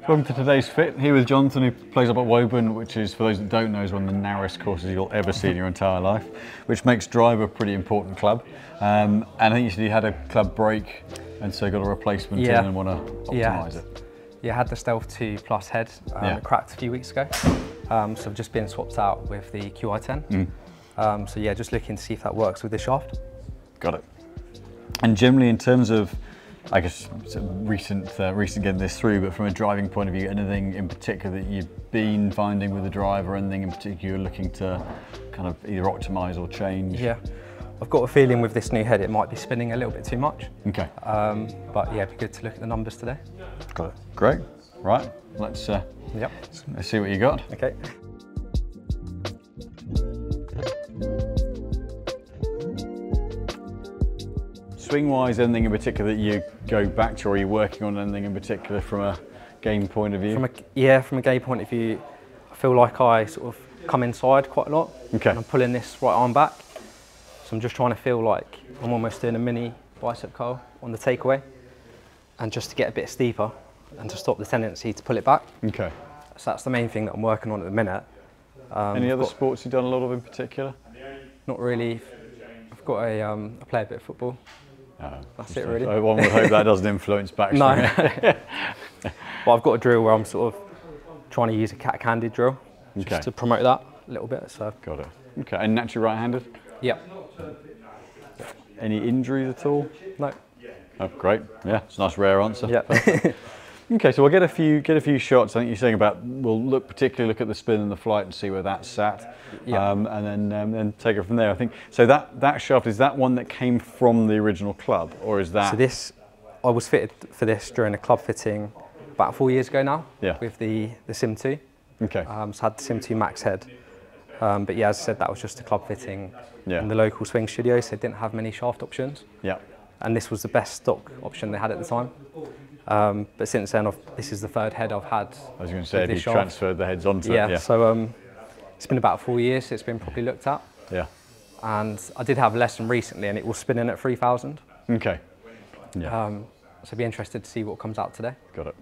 Welcome to today's fit. Here with Jonathan, who plays up at Woburn, which is, for those that don't know, is one of the narrowest courses you'll ever see in your entire life, which makes drive a pretty important club. And I think you said you had a club break, and so got a replacement in and want to optimise it. Yeah, I had the Stealth 2 Plus head. It cracked a few weeks ago. So I've just been swapped out with the QI10. So yeah, just looking to see if that works with the shaft. Got it. And generally, in terms of, I guess, recent getting this through, but from a driving point of view, anything in particular that you've been finding with the drive, or anything in particular you're looking to kind of either optimise or change? Yeah, I've got a feeling with this new head it might be spinning a little bit too much. Okay. But yeah, it'd be good to look at the numbers today. Got it. Great. Right. Let's see what you got. Okay. Swing-wise, anything in particular that you go back to, or are you working on anything in particular from a game point of view? From a game point of view, I feel like I sort of come inside quite a lot. Okay. And I'm pulling this right arm back. So I'm just trying to feel like I'm almost doing a mini bicep curl on the takeaway, and just to get a bit steeper and to stop the tendency to pull it back. Okay. So that's the main thing that I'm working on at the minute. Any other sports you've done a lot of in particular? Not really. I've got I play a bit of football. That's it really. One would hope that doesn't influence backswing. No. Well, I've got a drill where I'm sort of trying to use a cat-handed drill just to promote that a little bit. So. Got it. Okay, and naturally right-handed? Yeah. Any injuries at all? No. Oh, great. Yeah, it's a nice rare answer. Yeah. Okay, so we'll get a few shots. I think you're saying about we'll particularly look at the spin and the flight and see where that's sat, and then take it from there. I think so. That shaft, is that one that came from the original club, or is that? So this, I was fitted for this during a club fitting about 4 years ago now. Yeah. With the Sim 2. Okay. So I had the Sim 2 Max head, but yeah, as I said, that was just a club fitting in the local swing studio, so they didn't have many shaft options. Yeah. And this was the best stock option they had at the time. But since then, this is the third head I've had. I was going to say, have you transferred the heads onto it? Yeah, so it's been about 4 years since it's been properly looked at. Yeah. And I did have a lesson recently, and it was spinning at 3,000. Okay. Yeah. So I'd be interested to see what comes out today. Got it.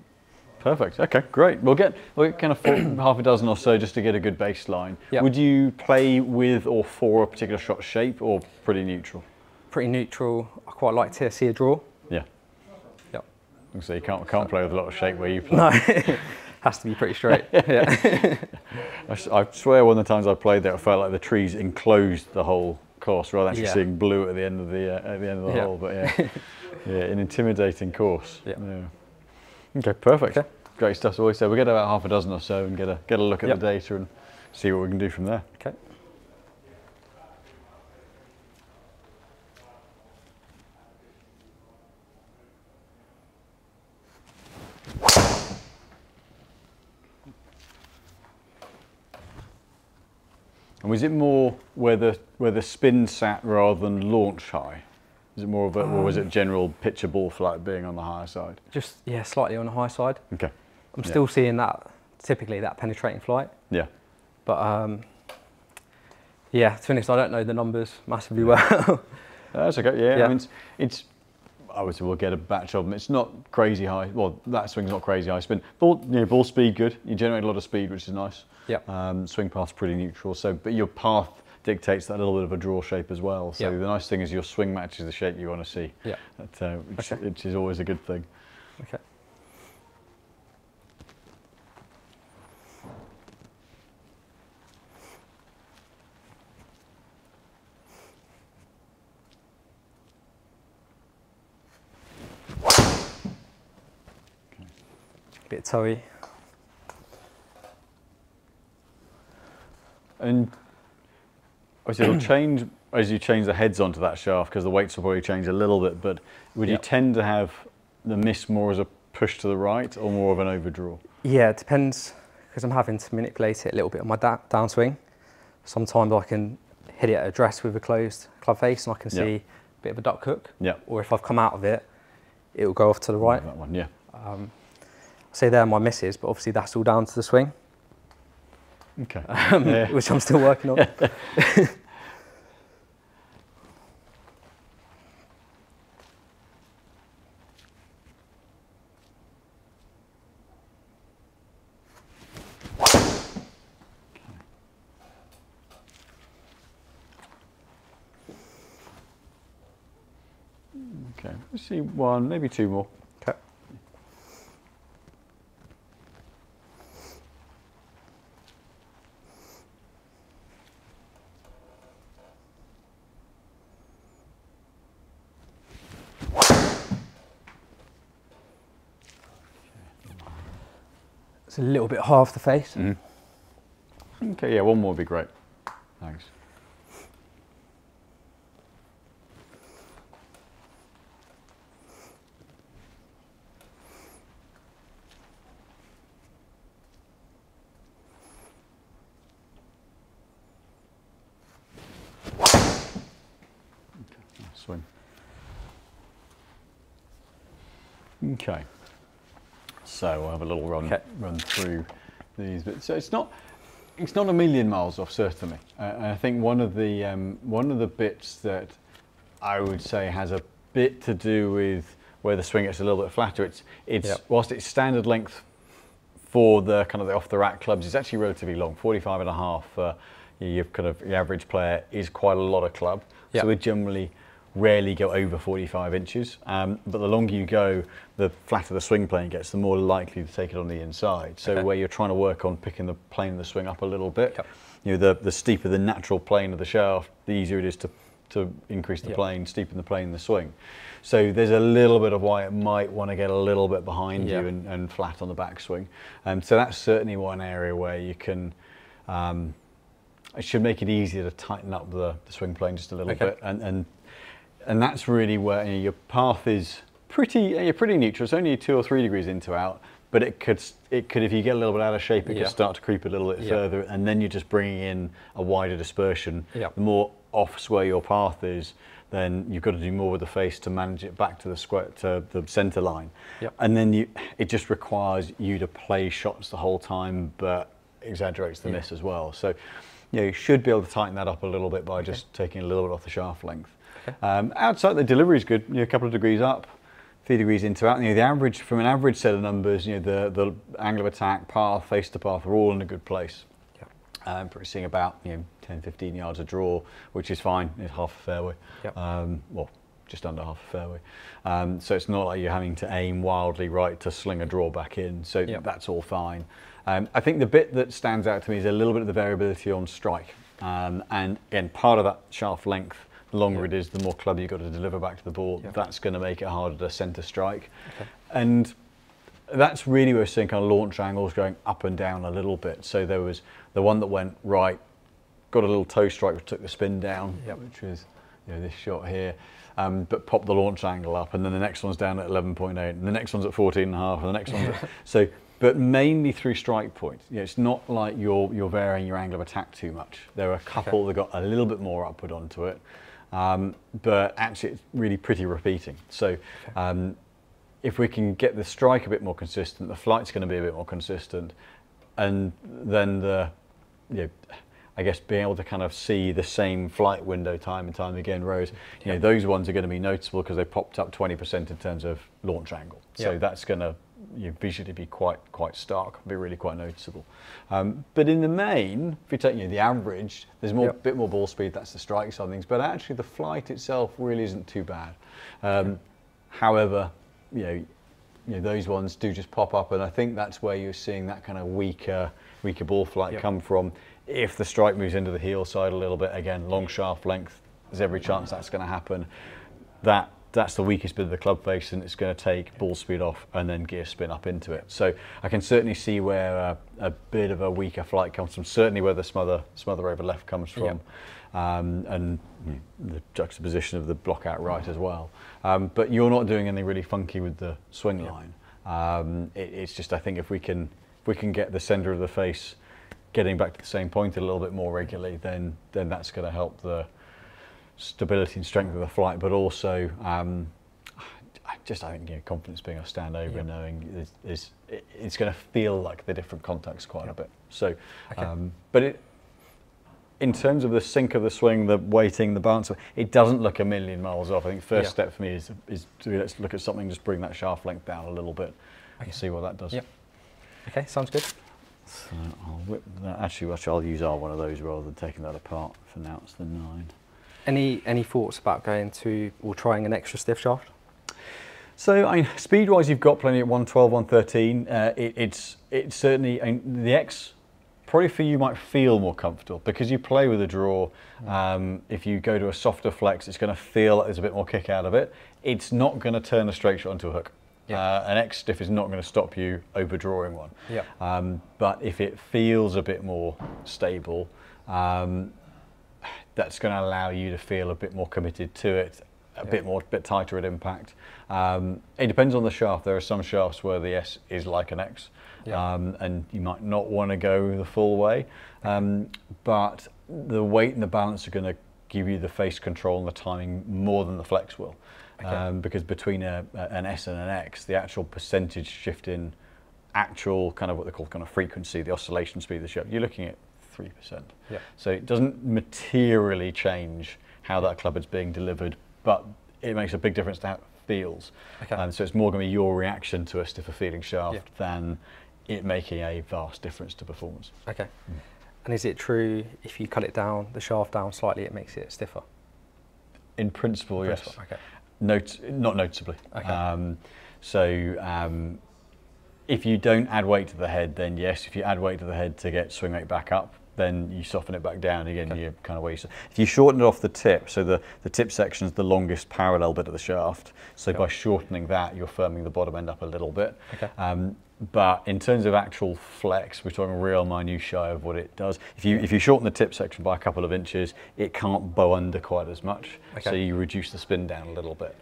Perfect. Okay, great. We'll get kind of half a dozen or so just to get a good baseline. Yep. Would you play with or for a particular shot shape, or pretty neutral? Pretty neutral. I quite like to see a draw. Yeah. So you can't play with a lot of shape where you play. No, has to be pretty straight. Yeah. I swear one of the times I played there, I felt like the trees enclosed the whole course rather than actually seeing blue at the end of the hole. But yeah, an intimidating course. Yeah. Okay, perfect. Okay. Great stuff. So always say we'll get about half a dozen or so and get a look at the data and see what we can do from there. Okay. And was it more where the spin sat rather than launch high? Is it more of a, or was it general pitcher ball flight being on the higher side? Just slightly on the high side. Okay. I'm still seeing that, typically that penetrating flight. Yeah. But yeah, to be honest, I don't know the numbers massively well. That's okay. Yeah. I mean, it's obviously we'll get a batch of them. It's not crazy high. Well, that swing's not crazy high spin. Ball speed good. You generate a lot of speed, which is nice. Yeah. Swing path's pretty neutral. So, but your path dictates that little bit of a draw shape as well. So the nice thing is your swing matches the shape you want to see. Yeah. Which is always a good thing. Okay. Bit toey. And obviously it'll change as you change the heads onto that shaft, because the weights will probably change a little bit, but would you tend to have the miss more as a push to the right or more of an overdraw? Yeah, it depends, because I'm having to manipulate it a little bit on my downswing. Sometimes I can hit it at address with a closed club face and I can see a bit of a duck hook. Yeah. Or if I've come out of it, it will go off to the right. That one, yeah. Say there are my misses, but obviously that's all down to the swing. Okay. Which I'm still working on. Let's see, one, maybe two more. Okay. It's a little bit half the face. Mm-hmm. Okay, yeah, one more would be great. Thanks. Swing. Okay, so we'll have a little run through these bits. So it's not a million miles off, certainly. And I think one of the bits that I would say has a bit to do with where the swing gets a little bit flatter. It's whilst it's standard length for the kind of the off the rack clubs, it's actually relatively long. 45.5 your average player is quite a lot of club. So we generally rarely go over 45 inches, but the longer you go, the flatter the swing plane gets, the more likely to take it on the inside. So where you're trying to work on picking the plane of the swing up a little bit, the steeper the natural plane of the shaft, the easier it is to increase the plane, steepen the plane in the swing. So there's a little bit of why it might want to get a little bit behind you and flat on the backswing. So that's certainly one area where you can, it should make it easier to tighten up the swing plane just a little bit. And that's really where your path is pretty neutral. It's only 2 or 3 degrees in to out, but it could if you get a little bit out of shape, it could start to creep a little bit further, and then you're just bringing in a wider dispersion. The more off sway your path is, then you've got to do more with the face to manage it back to the center line. And then it just requires you to play shots the whole time, but exaggerates the miss as well. So you should be able to tighten that up a little bit by just taking a little bit off the shaft length. Outside, the delivery is good. A couple of degrees up, 3 degrees into out. The average, from an average set of numbers, the angle of attack, path, face to path are all in a good place. Probably seeing about 10, 15 yards of draw, which is fine. It's half a fairway. Well, just under half a fairway. So it's not like you're having to aim wildly right to sling a draw back in. So that's all fine. I think the bit that stands out to me is a little bit of the variability on strike. And again, part of that shaft length, the longer it is, the more club you've got to deliver back to the ball. That's going to make it harder to centre strike. And that's really where we're seeing kind of launch angles going up and down a little bit. So there was the one that went right, got a little toe strike which took the spin down, which was this shot here, but popped the launch angle up, and then the next one's down at 11.8, and the next one's at 14.5, and the next one's at, so. But mainly through strike point. It's not like you're varying your angle of attack too much. There are a couple that got a little bit more upward onto it. But actually it's really pretty repeating. So if we can get the strike a bit more consistent, the flight's going to be a bit more consistent, and then I guess being able to kind of see the same flight window time and time again, Rose, those ones are going to be noticeable because they popped up 20% in terms of launch angle. So that's going to visually be quite stark, be really quite noticeable. But in the main, if you take the average, there's a bit more ball speed. That's the strike side of things. But actually, the flight itself really isn't too bad. However, those ones do just pop up, and I think that's where you're seeing that kind of weaker ball flight come from. If the strike moves into the heel side a little bit, again, long shaft length, there's every chance that's going to happen. That's the weakest bit of the club face, and it's going to take ball speed off and then gear spin up into it. So I can certainly see where a bit of a weaker flight comes from, certainly where the smother over left comes from, and the juxtaposition of the block out right as well. But you're not doing anything really funky with the swing line. It's just, I think if we can get the centre of the face getting back to the same point a little bit more regularly, then that's going to help the stability and strength of the flight, but also I think confidence being a stand over and knowing it's going to feel like the different contacts quite a bit. So, but in terms of the sink of the swing, the weighting, the balance, it doesn't look a million miles off. I think first step for me is to let's look at something, just bring that shaft length down a little bit and see what that does. Okay, sounds good. So I'll whip that. Actually, I'll use one of those rather than taking that apart. For now, it's the 9. Any thoughts about going to or trying an extra stiff shaft? So I mean, speed-wise, you've got plenty at 112, 113. It's certainly, the X probably for you might feel more comfortable because you play with a draw. If you go to a softer flex, it's going to feel like there's a bit more kick out of it. It's not going to turn a straight shot onto a hook. An X stiff is not going to stop you overdrawing one. But if it feels a bit more stable, that's going to allow you to feel a bit more committed to it, a bit tighter at impact. It depends on the shaft. There are some shafts where the S is like an X, and you might not want to go the full way. But the weight and the balance are going to give you the face control and the timing more than the flex will. Because between an S and an X, the actual percentage shift in actual kind of what they call kind of frequency, the oscillation speed of the shaft, you're looking at 3%. So it doesn't materially change how that club is being delivered, but it makes a big difference to how it feels. So it's more going to be your reaction to a stiffer feeling shaft than it making a vast difference to performance. And is it true if you cut it down, the shaft down slightly, it makes it stiffer? In principle, yes. Not noticeably. If you don't add weight to the head, then yes. If you add weight to the head to get swing rate back up, then you soften it back down again. You kind of where you. If you shorten it off the tip, so the tip section is the longest parallel bit of the shaft. So by shortening that, you're firming the bottom end up a little bit. But in terms of actual flex, we're talking real minutiae of what it does. If you shorten the tip section by a couple of inches, it can't bow under quite as much. So you reduce the spin down a little bit.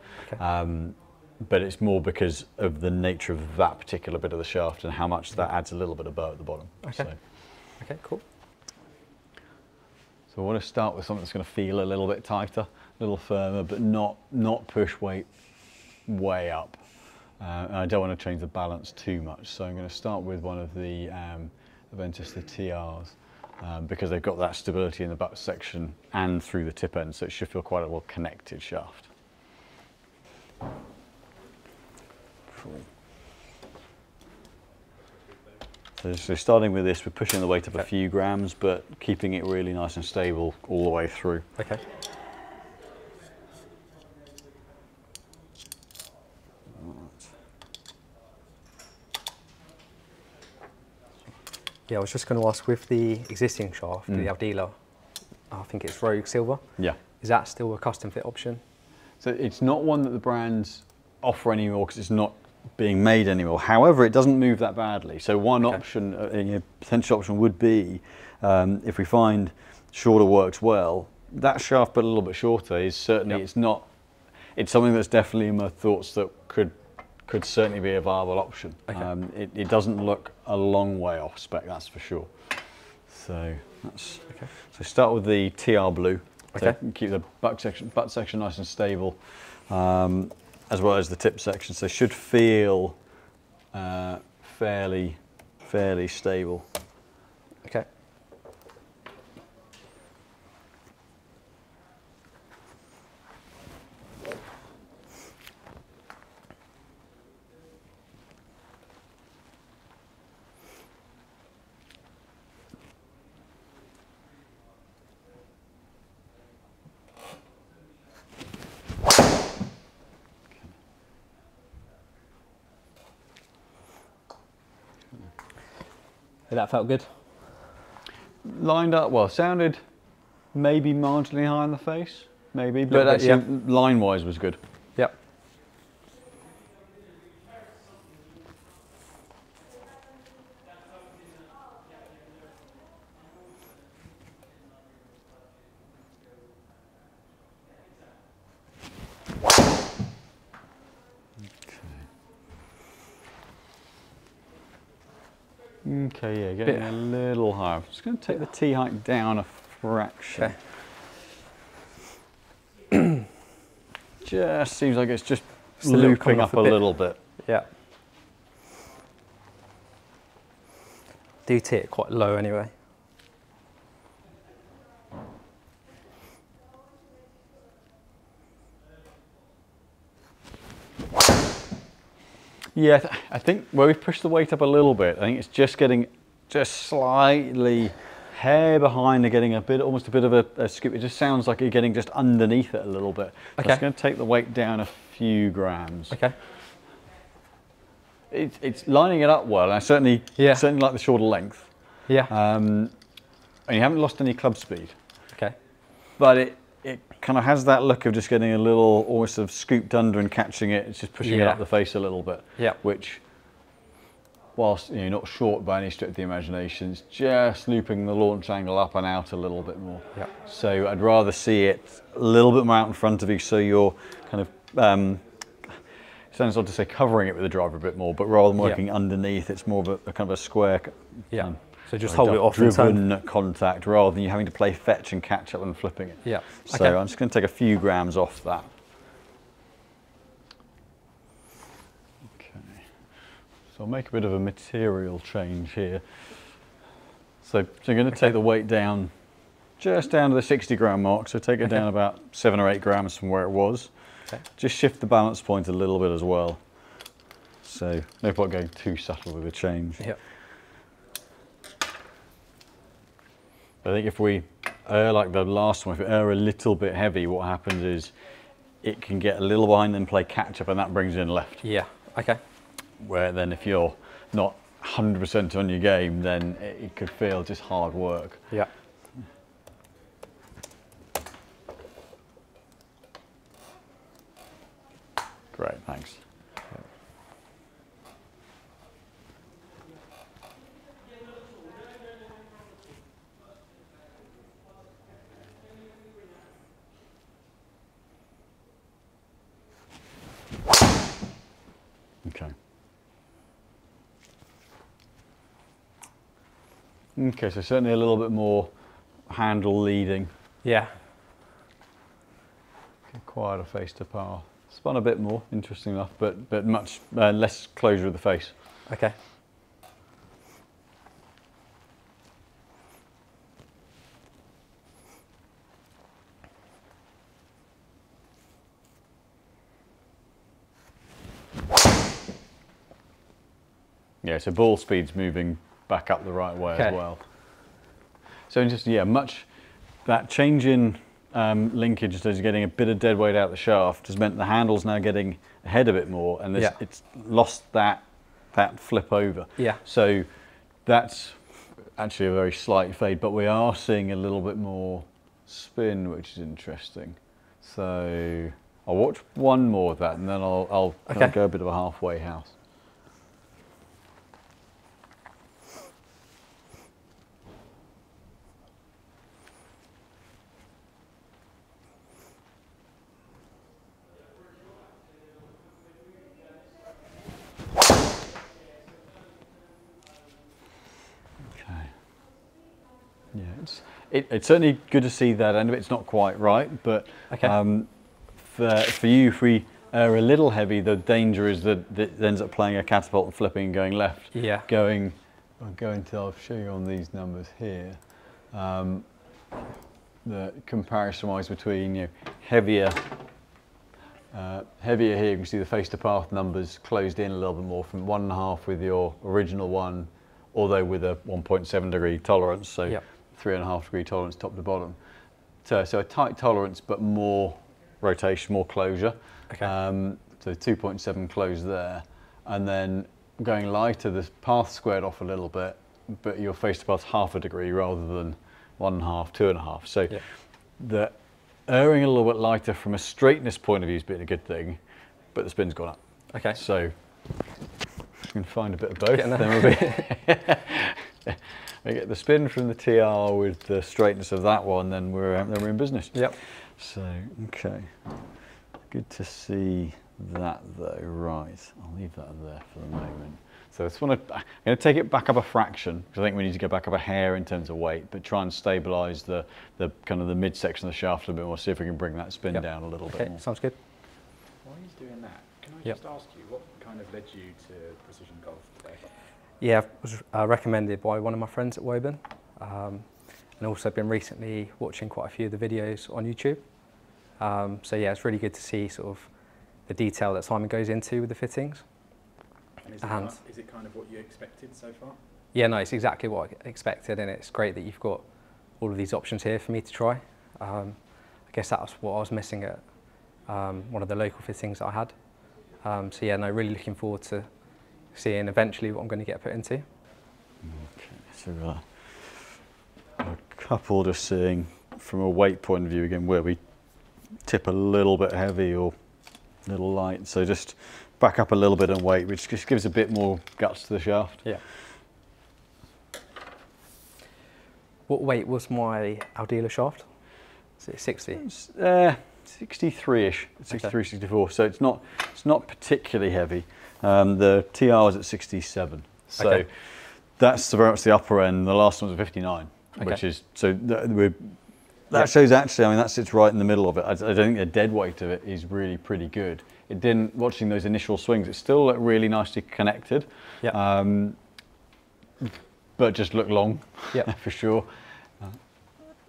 But it's more because of the nature of that particular bit of the shaft and how much that adds a little bit of bow at the bottom. Okay, cool. So I want to start with something that's going to feel a little bit tighter, a little firmer, but not push weight way up. And I don't want to change the balance too much. So I'm going to start with one of the VENTUS, the TRs, because they've got that stability in the butt section and through the tip end, so it should feel quite a well connected shaft. So starting with this, we're pushing the weight up a few grams, but keeping it really nice and stable all the way through. I was just going to ask, with the existing shaft, the Aldila, I think it's Rogue Silver. Is that still a custom fit option? So it's not one that the brands offer anymore because it's not being made anymore. However, it doesn't move that badly. So one option, a potential option would be, if we find shorter works well, that shaft but a little bit shorter is certainly, it's something that's definitely in my thoughts that could certainly be a viable option. It doesn't look a long way off spec, that's for sure. So that's so start with the TR blue. So keep the butt section nice and stable, as well as the tip section. So should feel fairly stable. That felt good. Lined up well, sounded maybe marginally high in the face, maybe, but actually line-wise was good. Okay, getting a little higher. I'm just going to take the T height down a fraction. Just seems like it's just looping up a little bit. Do tee it quite low anyway. Yeah, I think where we've pushed the weight up a little bit, I think it's just getting slightly hair behind, getting almost a bit of a skip. It just sounds like you're getting just underneath it a little bit. So I'm just going to take the weight down a few grams. it's lining it up well. And I certainly like the shorter length. Yeah. And you haven't lost any club speed. Okay. But it kind of has that look of just getting a little almost sort of scooped under and catching it. It's just pushing it up the face a little bit. Yeah. Which, whilst not short by any stretch of the imagination, it's just looping the launch angle up and out a little bit more. Yeah. So I'd rather see it a little bit more out in front of you, so you're kind of it sounds odd to say covering it with the driver a bit more, but rather than working underneath, it's more of a kind of a square. So just hold it off and driven contact rather than you having to play fetch and catch up when flipping it. Yeah. So I'm just going to take a few grams off that. Okay. So I'll make a bit of a material change here. So I'm going to take the weight down, just down to the 60 gram mark. So take it down about 7 or 8 grams from where it was. Just shift the balance point a little bit as well. So no point going too subtle with the change. Yep. I think if we err like the last one, if we err a little bit heavy, what happens is it can get a little behind and play catch up, and that brings in left. Yeah, okay. Where then if you're not 100% on your game, then it could feel just hard work. Yeah. Great, thanks. Okay. Okay, so certainly a little bit more handle leading. Yeah. Quieter face to path. Spun a bit more, interesting enough, but much less closure of the face. Okay. Yeah, so ball speed's moving back up the right way as well. So just that change in linkage as you're getting a bit of dead weight out the shaft has meant the handle's now getting ahead a bit more, and it's lost that flip over. Yeah. So that's actually a very slight fade, but we are seeing a little bit more spin, which is interesting. So I'll watch one more of that, and then I'll go a bit of a halfway house. It's certainly good to see that end of it. It's not quite right, but for you, if we are a little heavy, the danger is that it ends up playing a catapult and flipping and going left. Yeah. I'll show you on these numbers here. The comparison-wise between heavier here, you can see the face-to-path numbers closed in a little bit more from 1.5 with your original one, although with a 1.7 degree tolerance. So. Yep. 3.5 degree tolerance top to bottom. So a tight tolerance, but more rotation, more closure. Okay. So 2.7 close there. And then going lighter, the path squared off a little bit, but your face to path's 0.5 degree rather than 1.5, 2.5. So the erring a little bit lighter from a straightness point of view has been a good thing, but the spin's gone up. Okay. So we can find a bit of both. Then we'll be we get the spin from the TR with the straightness of that one, then we're in business. Yep. So, okay. Good to see that though. Right, I'll leave that there for the moment. So I'm going to take it back up a fraction, because I think we need to go back up a hair in terms of weight, but try and stabilise the kind of the midsection of the shaft a bit more, see if we can bring that spin down a little bit more. Sounds good. While he's doing that, can I just ask you, what kind of led you to precision golf today? Yeah, I was recommended by one of my friends at Woburn, and also been recently watching quite a few of the videos on YouTube. So yeah, it's really good to see sort of the detail that Simon goes into with the fittings. And is it kind of what you expected so far? Yeah, no, it's exactly what I expected, and it's great that you've got all of these options here for me to try. I guess that was what I was missing at one of the local fittings that I had. So yeah, no, really looking forward to seeing eventually what I'm going to get put into. Okay, so a couple just seeing from a weight point of view again where we tip a little bit heavy or a little light. So just back up a little bit on weight, which just gives a bit more guts to the shaft. Yeah. What weight was my Aldila shaft? Is it 60? 63-ish, 63, 64. So it's not particularly heavy. The TR was at 67. So that's very much the upper end. The last one was 59, which is, so that shows actually, I mean, that sits right in the middle of it. I don't think the dead weight of it is really pretty good. It didn't, watching those initial swings, it still looked really nicely connected. But just looked long, for sure.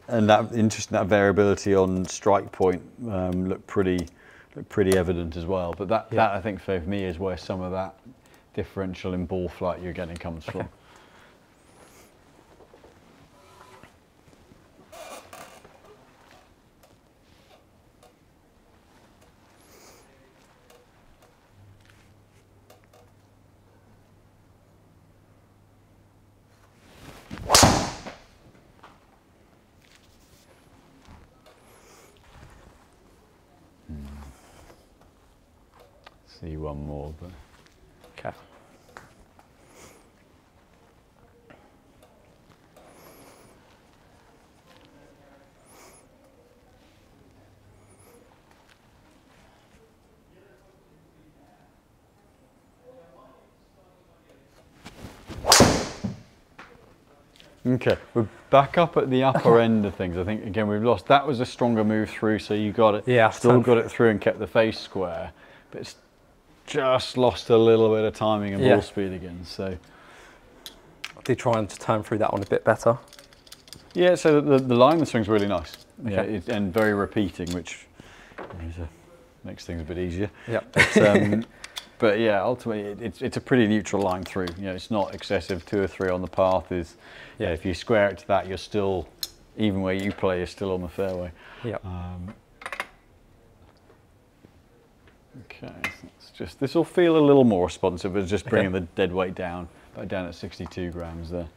And that that variability on strike point looked pretty evident as well. But that I think for me is where some of that differential in ball flight you're getting comes from. See one more, but okay. Okay, we're back up at the upper end of things. I think again we've lost. That was a stronger move through, so you got it. Yeah, still got it through and kept the face square, but it's just lost a little bit of timing and ball speed again. So I did try and turn through that one a bit better. Yeah, so the line of the swing's really nice. Yeah, and very repeating, which makes things a bit easier. But yeah, ultimately it's a pretty neutral line through. You know, it's not excessive. 2 or 3 on the path is. Yeah, if you square it to that, you're still, even where you play, you're still on the fairway. Okay, so it's just, this will feel a little more responsive. It's just bringing the dead weight down, back down at 62 grams there.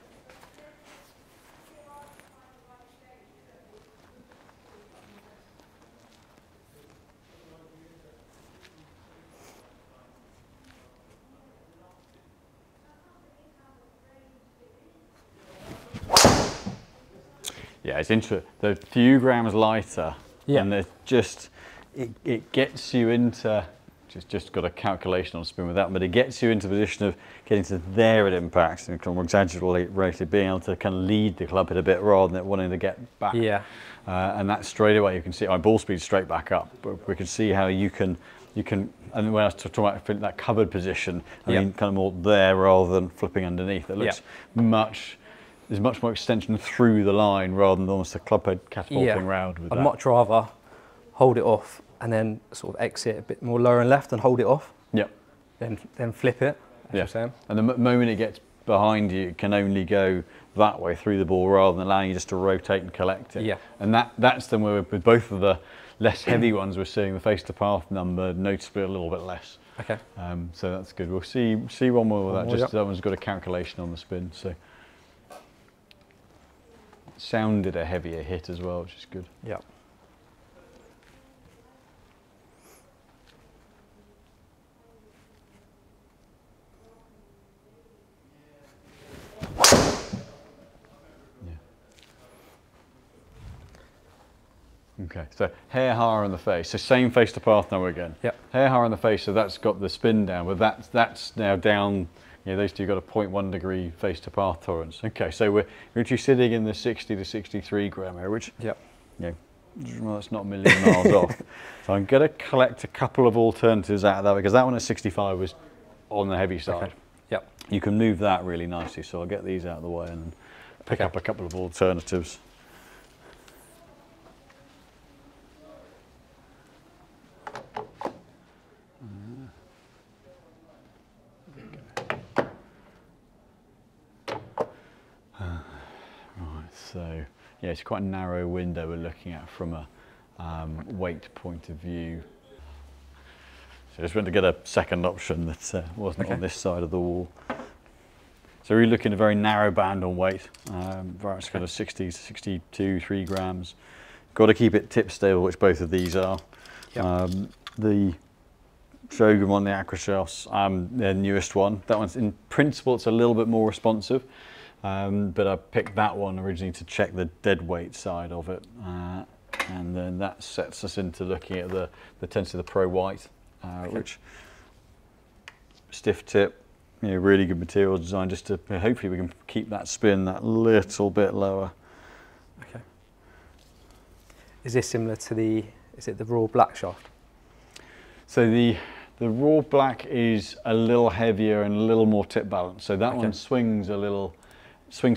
Yeah, it's interesting. They're a few grams lighter, and they're just, it gets you into, just got a calculation on spin with that, but it gets you into a position of getting to there at impact and more exaggerated, being able to kind of lead the club hit a bit rather than wanting to get back. And that straight away you can see, ball speed straight back up, but we can see how you can, and when I was talking about that covered position, I mean kind of more there rather than flipping underneath. It looks there's much more extension through the line rather than almost a club head catapulting round with that. I'd much rather hold it off and then sort of exit a bit more lower and left and hold it off. Then flip it, as you're saying. And the moment it gets behind you, it can only go that way through the ball rather than allowing you just to rotate and collect it. And that's the way with both of the less heavy ones, we're seeing the face to path number noticeably a little bit less. So that's good. We'll see one more with that. Just that one's got a calculation on the spin. So. Sounded a heavier hit as well, which is good. Okay, so hair higher on the face. So same face to path now again. Hair higher on the face, so that's got the spin down, but that's now down. Yeah, those two got a 0.1 degree face to path tolerance. Okay, so we're actually sitting in the 60 to 63 gram area, which, well, that's not a million miles off. So I'm going to collect a couple of alternatives out of that, because that one at 65 was on the heavy side. You can move that really nicely, so I'll get these out of the way and then pick up a couple of alternatives. So yeah, it's quite a narrow window we're looking at from a weight point of view. So I just went to get a second option that wasn't on this side of the wall. So we're looking at a very narrow band on weight, very much kind of 60 to 62, 3 grams. Got to keep it tip stable, which both of these are. Yep. The Shogun one, the ACCRA shafts, their newest one. That one's in principle, it's a little bit more responsive, but I picked that one originally to check the dead weight side of it. And then that sets us into looking at the Tensei, the Pro White, which stiff tip, you know, really good material design, just to hopefully we can keep that spin that little bit lower. Okay. Is this similar to the, is it the raw black shaft? So the raw black is a little heavier and a little more tip balanced. So that one swings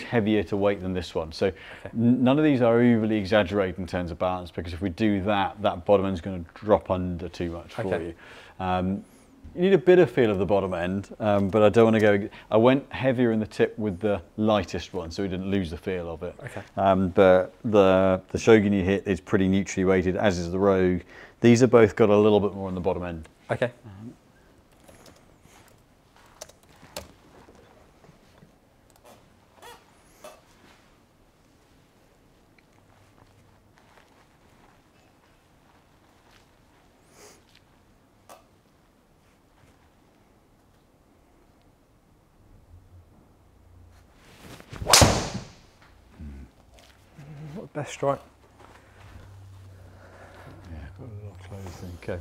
heavier to weight than this one. So none of these are overly exaggerated in terms of balance, because if we do that, that bottom end's going to drop under too much for you. You need a bit of feel of the bottom end, but I don't want to go. I went heavier in the tip with the lightest one, so we didn't lose the feel of it. But the Shogun you hit is pretty neutrally weighted, as is the Rogue. These are both got a little bit more on the bottom end. Best strike. Yeah, got a little close. Okay,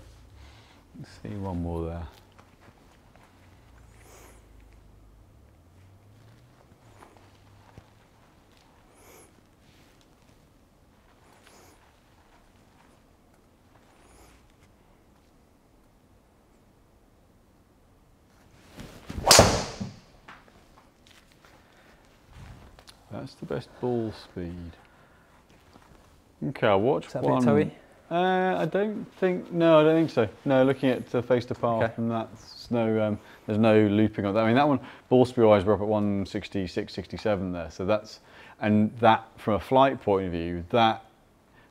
let's see one more there. That's the best ball speed. Okay, I'll watch one. I don't think, no, I don't think so. No, looking at the face to path, and that's no, there's no looping on that. I mean, that one, ball speed wise, we're up at 166, 67 there. So that's, and that from a flight point of view, that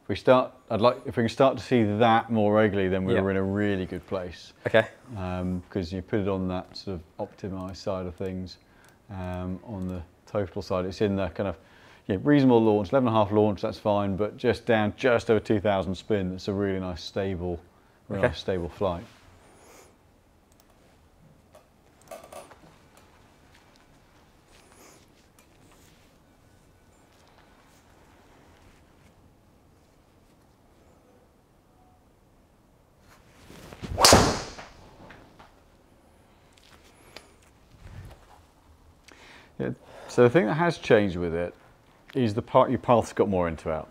if we start, if we can start to see that more regularly, then we're in a really good place. Because you put it on that sort of optimized side of things, on the total side, it's in the kind of, reasonable launch, 11.5 launch, that's fine, but just down just over 2,000 spin, that's a really nice stable, nice stable flight. Yeah, so the thing that has changed with it is the part your path's got more into out.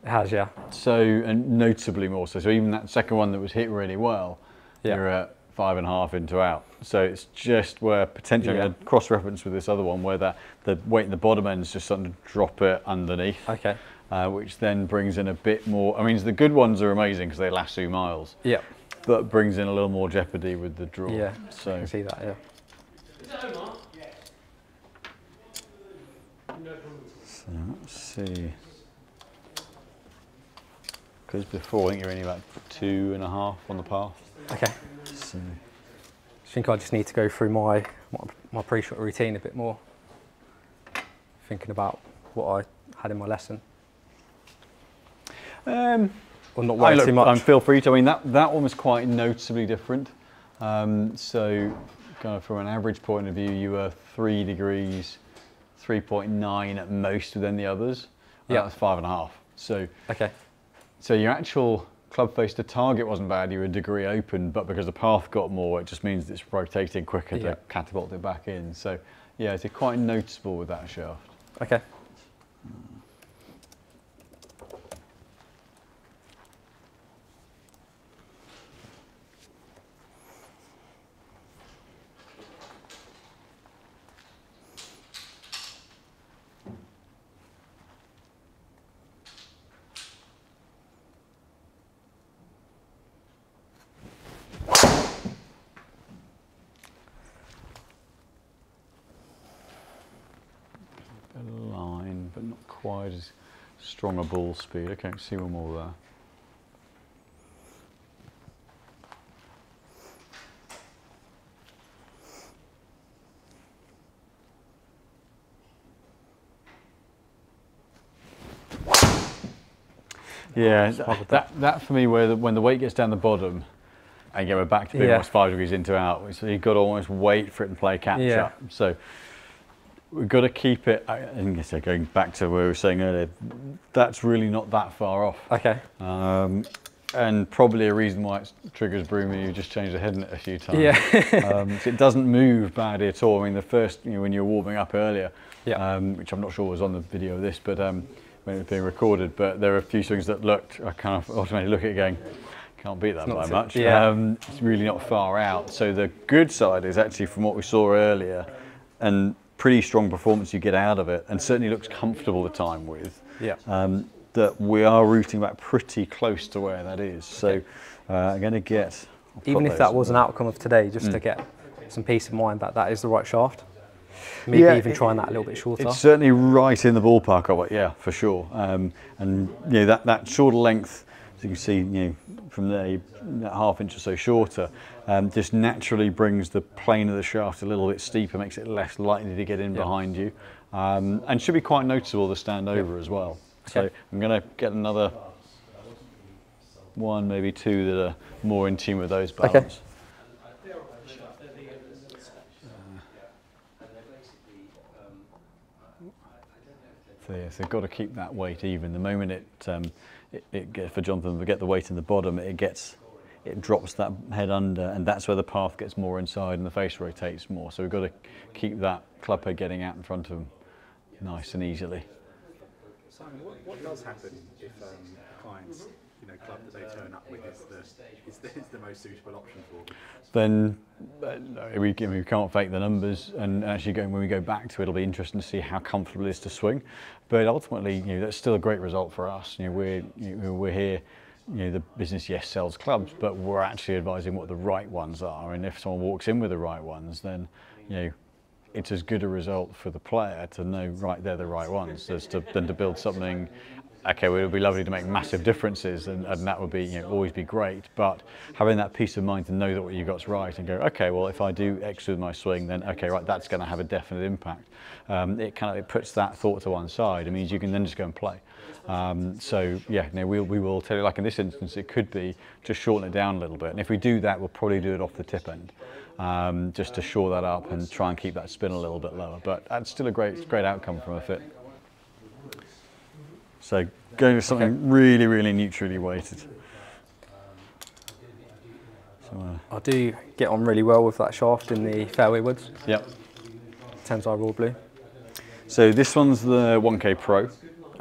It has, yeah. So, and notably more so. So even that second one that was hit really well, you're at 5.5 into out. So it's just where potentially, I'm going to cross-reference with this other one where the weight in the bottom end is just starting to drop it underneath. Which then brings in a bit more, I mean, the good ones are amazing because they lasso miles. But brings in a little more jeopardy with the draw. So I can see that, So let's see. Because before I think you're only about 2.5 on the path. So I think I just need to go through my pre-shot routine a bit more. Thinking about what I had in my lesson. Or not way too much. Feel free to. I mean, that one was quite noticeably different. So kind of from an average point of view, you were 3 degrees. 3.9 at most within the others. That was 5.5. So so your actual club face to target wasn't bad. You were a degree open, but because the path got more, it just means it's rotating quicker to catapult it back in. So yeah, it's quite noticeable with that shaft. Line, but not quite as strong a ball speed. Okay, see one more there. Yeah, that for me, when the weight gets down the bottom, and we're back to being almost 5 degrees into out, so you've got to almost wait for it and play catch up. So we've got to keep it, and so going back to what we were saying earlier, that's really not that far off. Okay. And probably a reason why it triggers Broom, you just changed the head in it a few times. Yeah. So it doesn't move badly at all. I mean, the first, when you were warming up earlier, which I'm not sure was on the video of this, but when it was being recorded, but there were a few swings that looked, I kind of automatically look at it going, can't beat that by much. It's really not far out. So the good side is actually from what we saw earlier, and pretty strong performance you get out of it, and certainly looks comfortable the time with. That we are rooting back pretty close to where that is. So I'm going to get... Even if that was an outcome of today, just to get some peace of mind that that is the right shaft. Maybe even trying that a little bit shorter. It's certainly right in the ballpark of it, yeah, for sure. And that shorter length, as you can see, from there, that ½ inch or so shorter, just naturally brings the plane of the shaft a little bit steeper, makes it less likely to get in behind you, and should be quite noticeable to stand over as well. So I'm going to get another 1, maybe 2 that are more in tune with those balance. So yes, they've got to keep that weight even. The moment it gets, for Jonathan to get the weight in the bottom, it drops that head under, and that's where the path gets more inside and the face rotates more. So we've got to keep that club head getting out in front of them nice and easily. Simon, what does happen if clients, club that they turn up with is the most suitable option for them? Then we can't fake the numbers, and actually when we go back to it, it'll be interesting to see how comfortable it is to swing. But ultimately, that's still a great result for us. We're here. The business, yes, sells clubs, but we're actually advising what the right ones are. And if someone walks in with the right ones, then it's as good a result for the player to know, right, they're the right ones, than to build something. Okay, well, it would be lovely to make massive differences, and that would be always be great. But having that peace of mind to know that what you got's right, and go, okay, well, if I do X with my swing, then okay, right, that's going to have a definite impact. It puts that thought to one side. It means you can then just go and play. So yeah, we will tell you. Like in this instance, it could be just shorten it down a little bit, and if we do that, we'll probably do it off the tip end, just to shore that up and try and keep that spin a little bit lower. But that's still a great outcome from a fit. So going with something really, really neutrally weighted. So, I do get on really well with that shaft in the fairway woods. Yep. Tensei Raw Blue. So this one's the 1K Pro.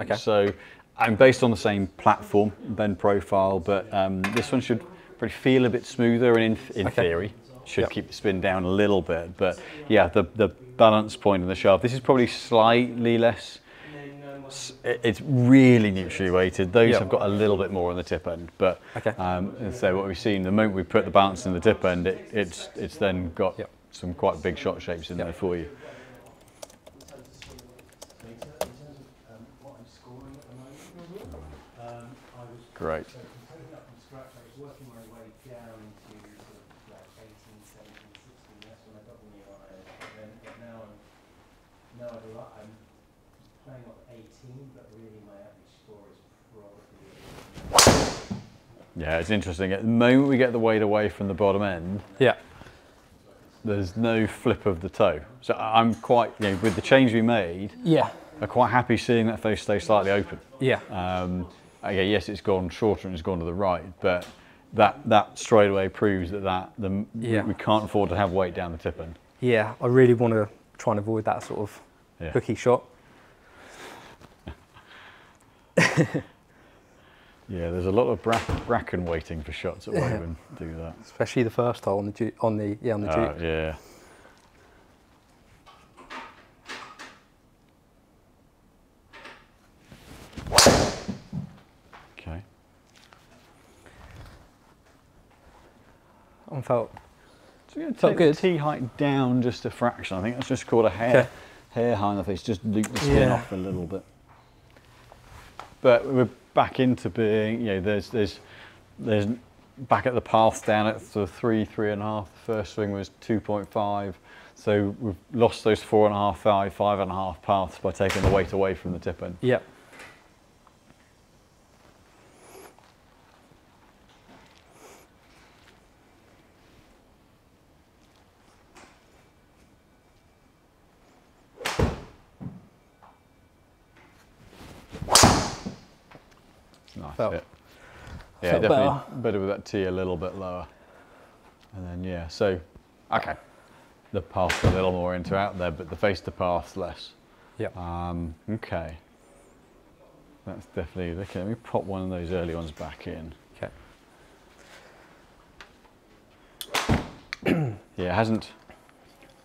Okay. So I'm based on the same platform, bend profile, but this one should probably feel a bit smoother, and in theory should keep the spin down a little bit. But yeah, the balance point in the shaft, this is probably slightly less. It's really neutrally weighted. Those have got a little bit more on the tip end, but so what we've seen, the moment we put the balance in the tip end, it's then got some quite big shot shapes in there for you. Great. Yeah, it's interesting. At the moment we get the weight away from the bottom end, there's no flip of the toe. So I'm quite, with the change we made, I'm quite happy seeing that face stay slightly open. Okay, yes, it's gone shorter and it's gone to the right, but that straight away proves that we can't afford to have weight down the tip end. Yeah, I really want to try and avoid that sort of hooky shot. Yeah, there's a lot of bracken waiting for shots that won't even do that. Especially the first hole on the Duke. Yeah. Okay. Felt good. The tee height down just a fraction. I think that's just called a hair high enough. It's just loop the spin off a little bit. But we're back into being, there's back at the path down at the 3.5. The first swing was 2.5. So we've lost those 4.5, 5.5 paths by taking the weight away from the tip end. Yep. felt, yeah, felt definitely better with that T a little bit lower. And then yeah, so okay, the path's a little more into out there, but the face to path's less. Yeah. Okay. That's definitely, okay, let me pop one of those early ones back in. Okay. Yeah, it hasn't,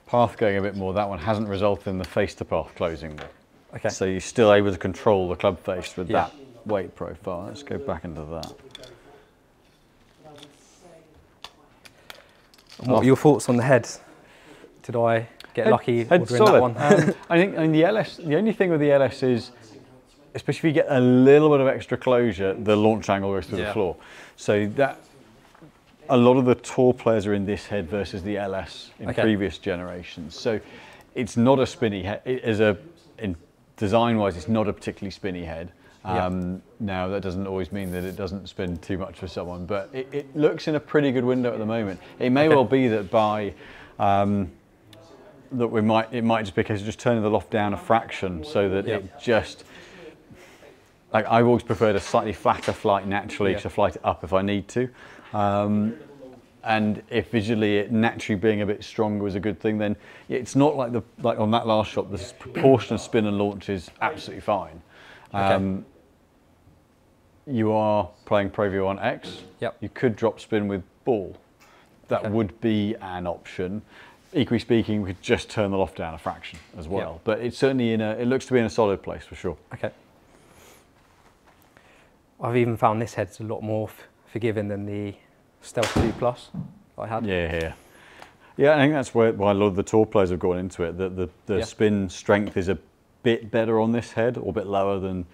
path going a bit more, that one hasn't resulted in the face to path closing more. Okay. So you're still able to control the club face with that weight profile. Let's go back into that. And what are your thoughts on the head? Did I get lucky ordering that one? I think the LS, the only thing with the LS is, especially if you get a little bit of extra closure, the launch angle goes through the floor. So that, a lot of the tour players are in this head versus the LS in previous generations. So it's not a spinny head. Design-wise, it's not a particularly spinny head. Now, that doesn't always mean that it doesn't spin too much for someone, but it looks in a pretty good window at the moment. It may well be that by that it might just be a case of just turning the loft down a fraction so that it just, like, I've always preferred a slightly flatter flight naturally to flight it up if I need to. And if visually it naturally being a bit stronger is a good thing, then it's not like on that last shot, the proportion of spin and launch is absolutely fine. You are playing Pro V1 X. You could drop spin with ball. That would be an option. Equally speaking, we could just turn the loft down a fraction as well. But it's certainly it looks to be in a solid place for sure. Okay. I've even found this head's a lot more forgiving than the Stealth 2 Plus I had. Yeah, I think that's why a lot of the tour players have gone into it. That the spin strength is a bit better on this head, or a bit lower than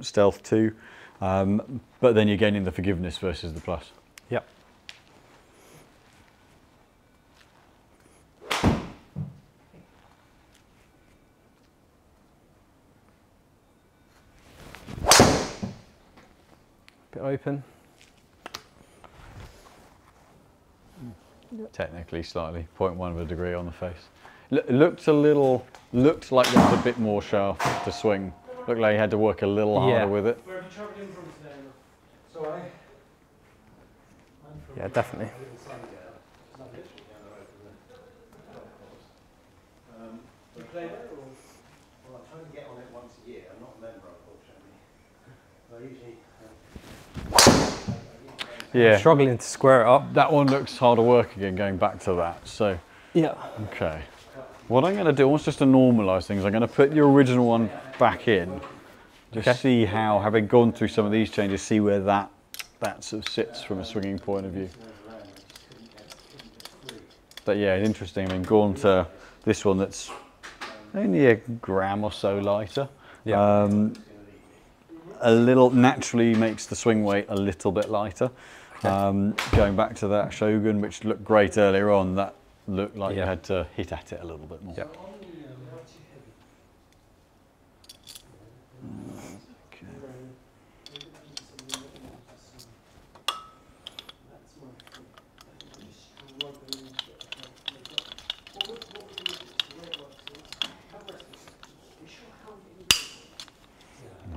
Stealth 2. But then you're gaining the forgiveness versus the Plus. Yep. Bit open. Technically slightly, 0.1 of a degree on the face. Looked like there was a bit more shaft to swing. Looked like he had to work a little harder with it. Where have you travelled in from today? Sorry? Yeah, definitely. Well, I try to get on it once a year. I'm not a member, unfortunately. I usually... I'm struggling to square it up. That one looks harder work again, going back to that. So, okay. What I'm going to do, almost just to normalise things, I'm going to put your original one back in. Just see how, having gone through some of these changes, see where that sort of sits from a swinging point of view. But yeah, it's interesting. I mean, gone to this one that's only a gram or so lighter. A little naturally makes the swing weight a little bit lighter. Going back to that Shogun, which looked great earlier on, that looked like you had to hit at it a little bit more.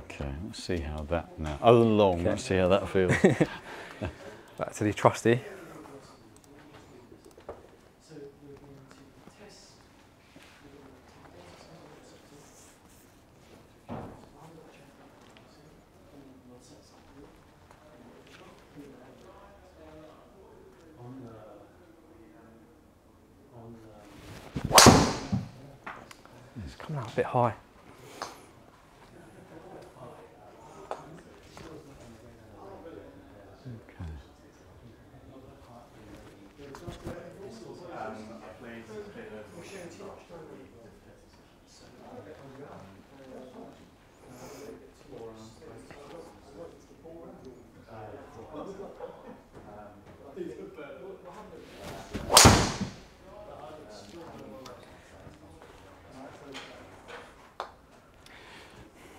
Okay, let's see how that now. Other than long, let's see how that feels. Back to the trusty. It's coming out a bit high.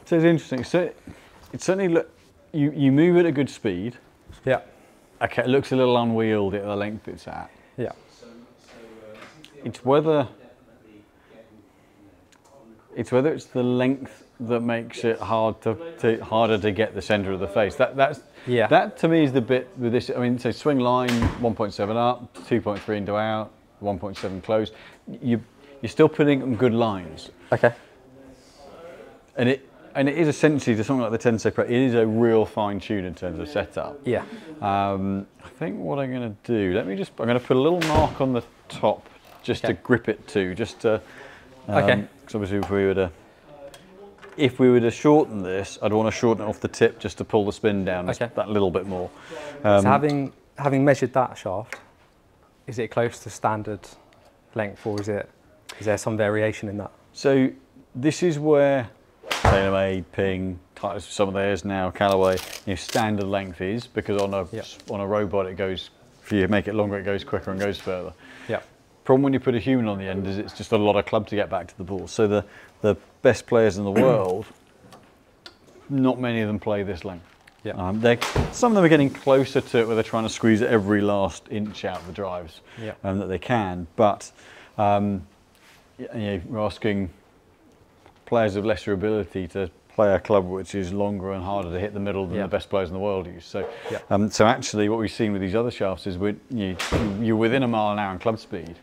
So it's interesting. So it certainly you move at a good speed. Yeah. Okay, it looks a little unwieldy at the length it's at. Yeah. It's whether it's whether it's the length that makes it harder to get the centre of the face. That to me is the bit with this. I mean, so swing line 1.7 up, 2.3 into out, 1.7 close. You're still putting on good lines. Okay. And it is essentially, to something like the Tensei Pro, it is a real fine tune in terms of setup. Yeah. I think what I'm going to do, I'm going to put a little mark on the top just to grip it to, just to. Okay. Because obviously, if we were to shorten this, I'd want to shorten it off the tip just to pull the spin down that little bit more. So having measured that shaft, is it close to standard length, or is there some variation in that? So this is where TaylorMade, Ping, Titleist, some of theirs now, Callaway, standard length is, because on a robot it goes, if you make it longer it goes quicker and goes further. Yeah. Problem when you put a human on the end is it's just a lot of club to get back to the ball. So the best players in the world, not many of them play this length. Yeah. Some of them are getting closer to it where they're trying to squeeze every last inch out of the drives that they can. But we're asking players of lesser ability to play a club which is longer and harder to hit the middle than the best players in the world use. So, so actually what we've seen with these other shafts is you're within a mile an hour in club speed,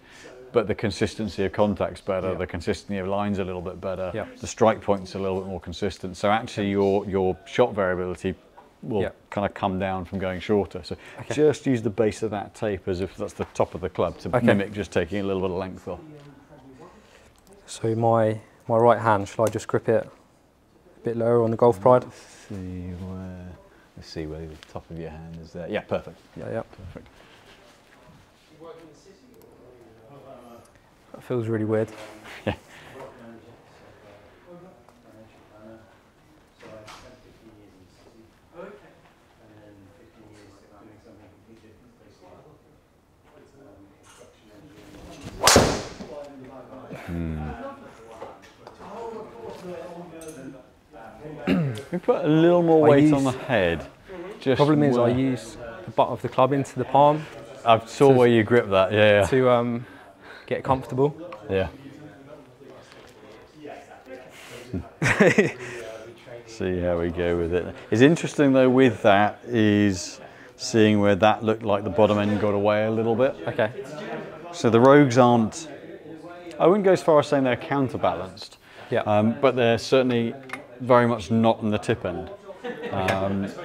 but the consistency of contact's better, the consistency of line's a little bit better, the strike point's a little bit more consistent. So actually your shot variability will kind of come down from going shorter. So just use the base of that tape as if that's the top of the club to mimic just taking a little bit of length off. So my right hand, shall I just grip it a bit lower on the Golf Pride? Let's see where the top of your hand is there. Yeah, perfect. Yeah. Perfect. That feels really weird. Yeah. We put a little more weight on the head. The problem is I use the butt of the club into the palm. I saw where you grip that, to get comfortable. Yeah. See how we go with it. It's interesting though with that is seeing where that looked like the bottom end got away a little bit. Okay. So the rogues aren't, I wouldn't go as far as saying they're counterbalanced, but they're certainly very much not on the tip end.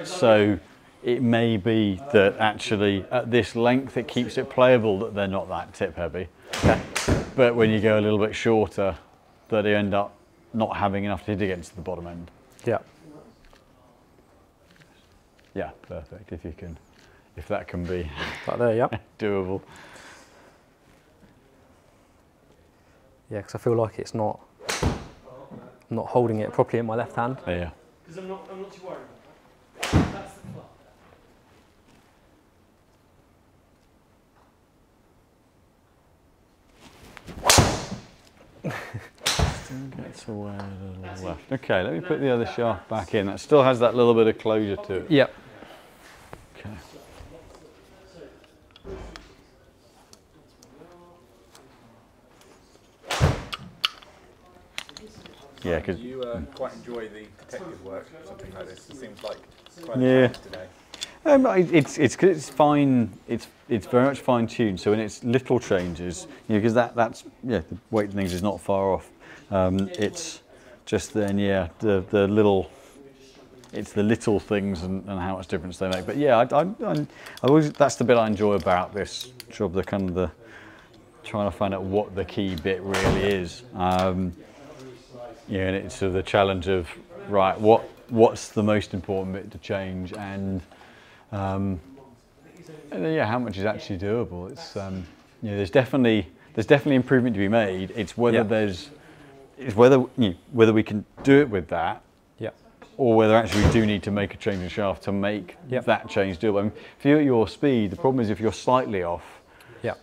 So it may be that actually at this length it keeps it playable that they're not that tip heavy. Okay. But when you go a little bit shorter, that they end up not having enough to hit against the bottom end. Yeah. Yeah, perfect. If that can be right there, doable. Yeah, because I feel like I'm not holding it properly in my left hand. Yeah. Because I'm not too worried about that. That's the club. Still gets away a little left. Okay, let me put the other shaft back in. That still has that little bit of closure to it. Yep. Okay. Yeah, because you quite enjoy the detective work, something like this. It seems like quite a challenge today. It's fine. It's very much fine tuned. So when it's little changes, because that's the weight things is not far off. It's just then the little. It's the little things and how much difference they make. But yeah, I always, that's the bit I enjoy about this job. The kind of the trying to find out what the key bit really is. And it's sort of the challenge of right, what's the most important bit to change, and then, how much is actually doable. It's there's definitely improvement to be made. It's whether whether we can do it with that, or whether actually we do need to make a change in shaft to make that change doable. I mean, if you're at your speed, the problem is if you're slightly off,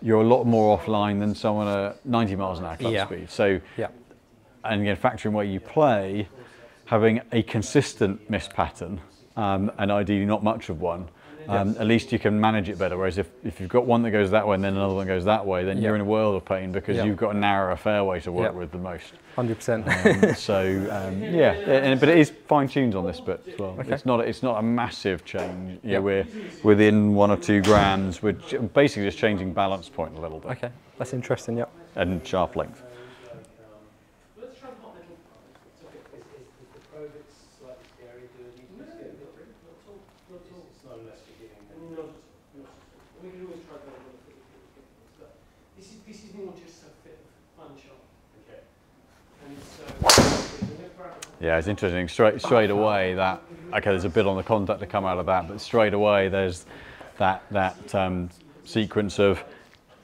you're a lot more offline than someone at 90 miles an hour club speed. So. And again, factoring where you play, having a consistent miss pattern, and ideally not much of one, at least you can manage it better. Whereas if you've got one that goes that way and then another one goes that way, then you're in a world of pain because you've got a narrower fairway to work with the most. 100%. Yeah, but it is fine-tuned on this bit as well. Okay. It's not a massive change. Yeah, we're within 1 or 2 grams. We're basically just changing balance point a little bit. Okay, that's interesting. Yep. And shaft length. This is more just a bit of fun shot. Yeah, it's interesting. Straight away that there's a bit on the contact to come out of that, but straight away there's that sequence of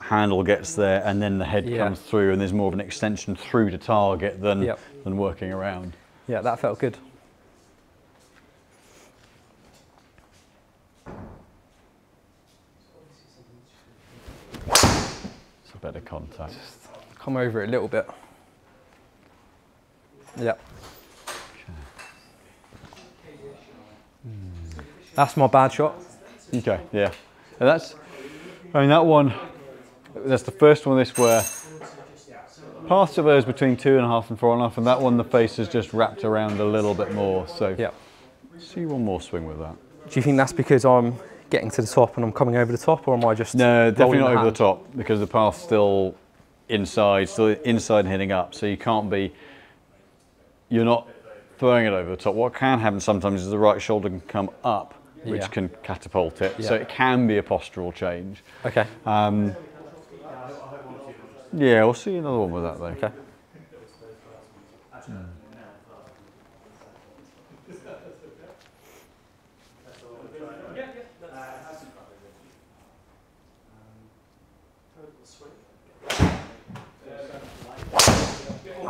handle gets there and then the head comes through, and there's more of an extension through to target than working around. Yeah, that felt good. It's a better contact. Just come over it a little bit. Yep. That's my bad shot. Okay, yeah. And that one, that's the first one this where path surveyor is between 2.5 and 4.5, and that one the face is just wrapped around a little bit more. So see one more swing with that. Do you think that's because I'm getting to the top and I'm coming over the top, or am I just No, definitely not over the top, because the path's still inside and hitting up, so you can't be, you're not throwing it over the top. What can happen sometimes is the right shoulder can come up, which can catapult it, so it can be a postural change. Okay. Yeah, we'll see another one with that though. Okay.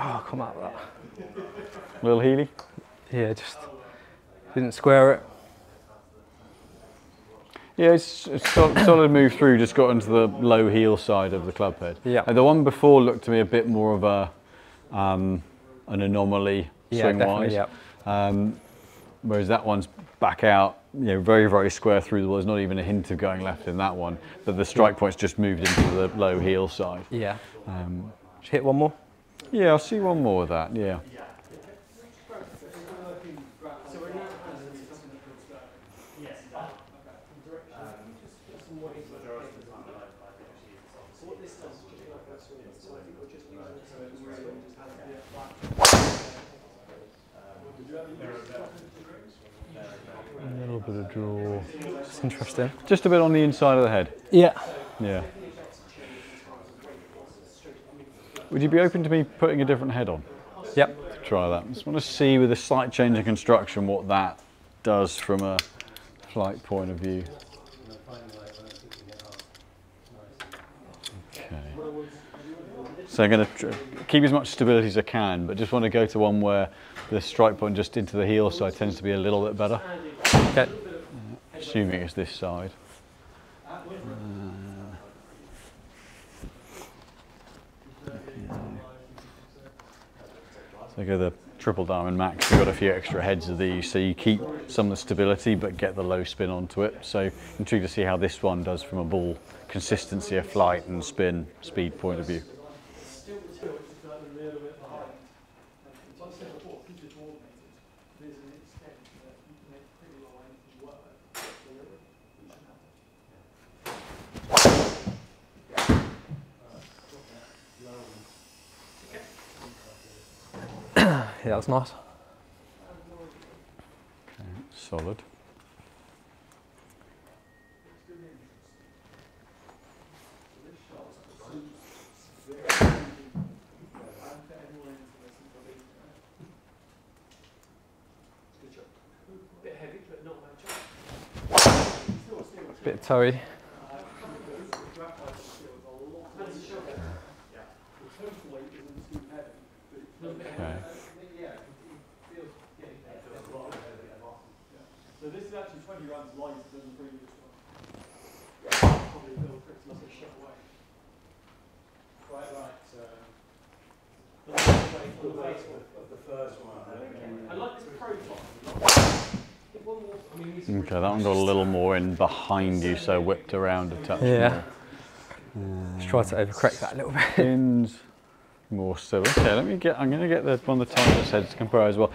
Oh, come out of that. Little Healy? Yeah, just didn't square it. Yeah, it's solid move through, just got into the low heel side of the club head. Yeah. And the one before looked to me a bit more of an anomaly swing-wise. Whereas that one's back out, very, very square through the wall. There's not even a hint of going left in that one, but the strike point's just moved into the low heel side. Yeah. Just hit one more? Yeah, I'll see one more with that, yeah. A little bit of draw. It's interesting. Just a bit on the inside of the head. Yeah. Yeah. Would you be open to me putting a different head on? Yep. To try that. Just want to see with a slight change in construction what that does from a flight point of view. Okay. So I'm going to keep as much stability as I can, but just want to go to one where the strike point just into the heel side tends to be a little bit better. Okay. Assuming it's this side. So go the triple diamond max. We've got a few extra heads of these, so you keep some of the stability but get the low spin onto it. So intrigued to see how this one does from a ball consistency of flight and spin speed point of view. Yeah, that was nice. Okay, solid. Bit of toey. So this is actually 20 grams lighter than the previous one. Probably a little pretty much a shot away. Right. The face of the first one. I like this profile. Okay, that one got a little more in behind you, so whipped around a touch. Yeah. Just try to overcorrect that a little bit. Pins more so. Okay, I'm going to get one of the Titleist heads to compare as well.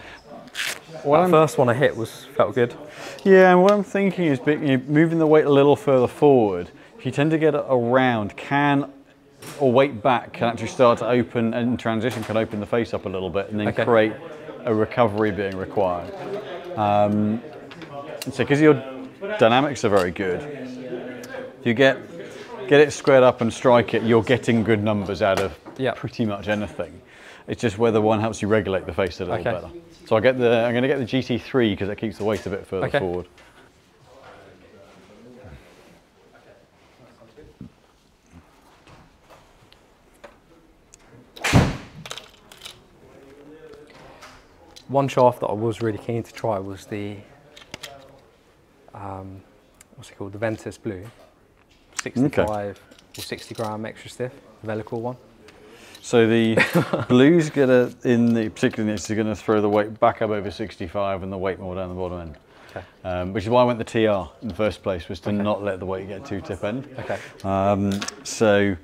That first one I hit felt good. Yeah, and what I'm thinking is moving the weight a little further forward. If you tend to get it around, or weight back can actually start to open, and in transition can open the face up a little bit and then create a recovery being required. So because your dynamics are very good, if you get it squared up and strike it, you're getting good numbers out of pretty much anything. It's just whether one helps you regulate the face a little better. So I'm going to get the GT3 because it keeps the weight a bit further forward. One shaft that I was really keen to try was the, what's it called, the Ventus Blue, 65 or 60 gram extra stiff, the Velicore one. So the blue's particularly it's going to throw the weight back up over 65 and the weight more down the bottom end. Okay. Which is why I went the TR in the first place, was to not let the weight get too tip end. Okay. So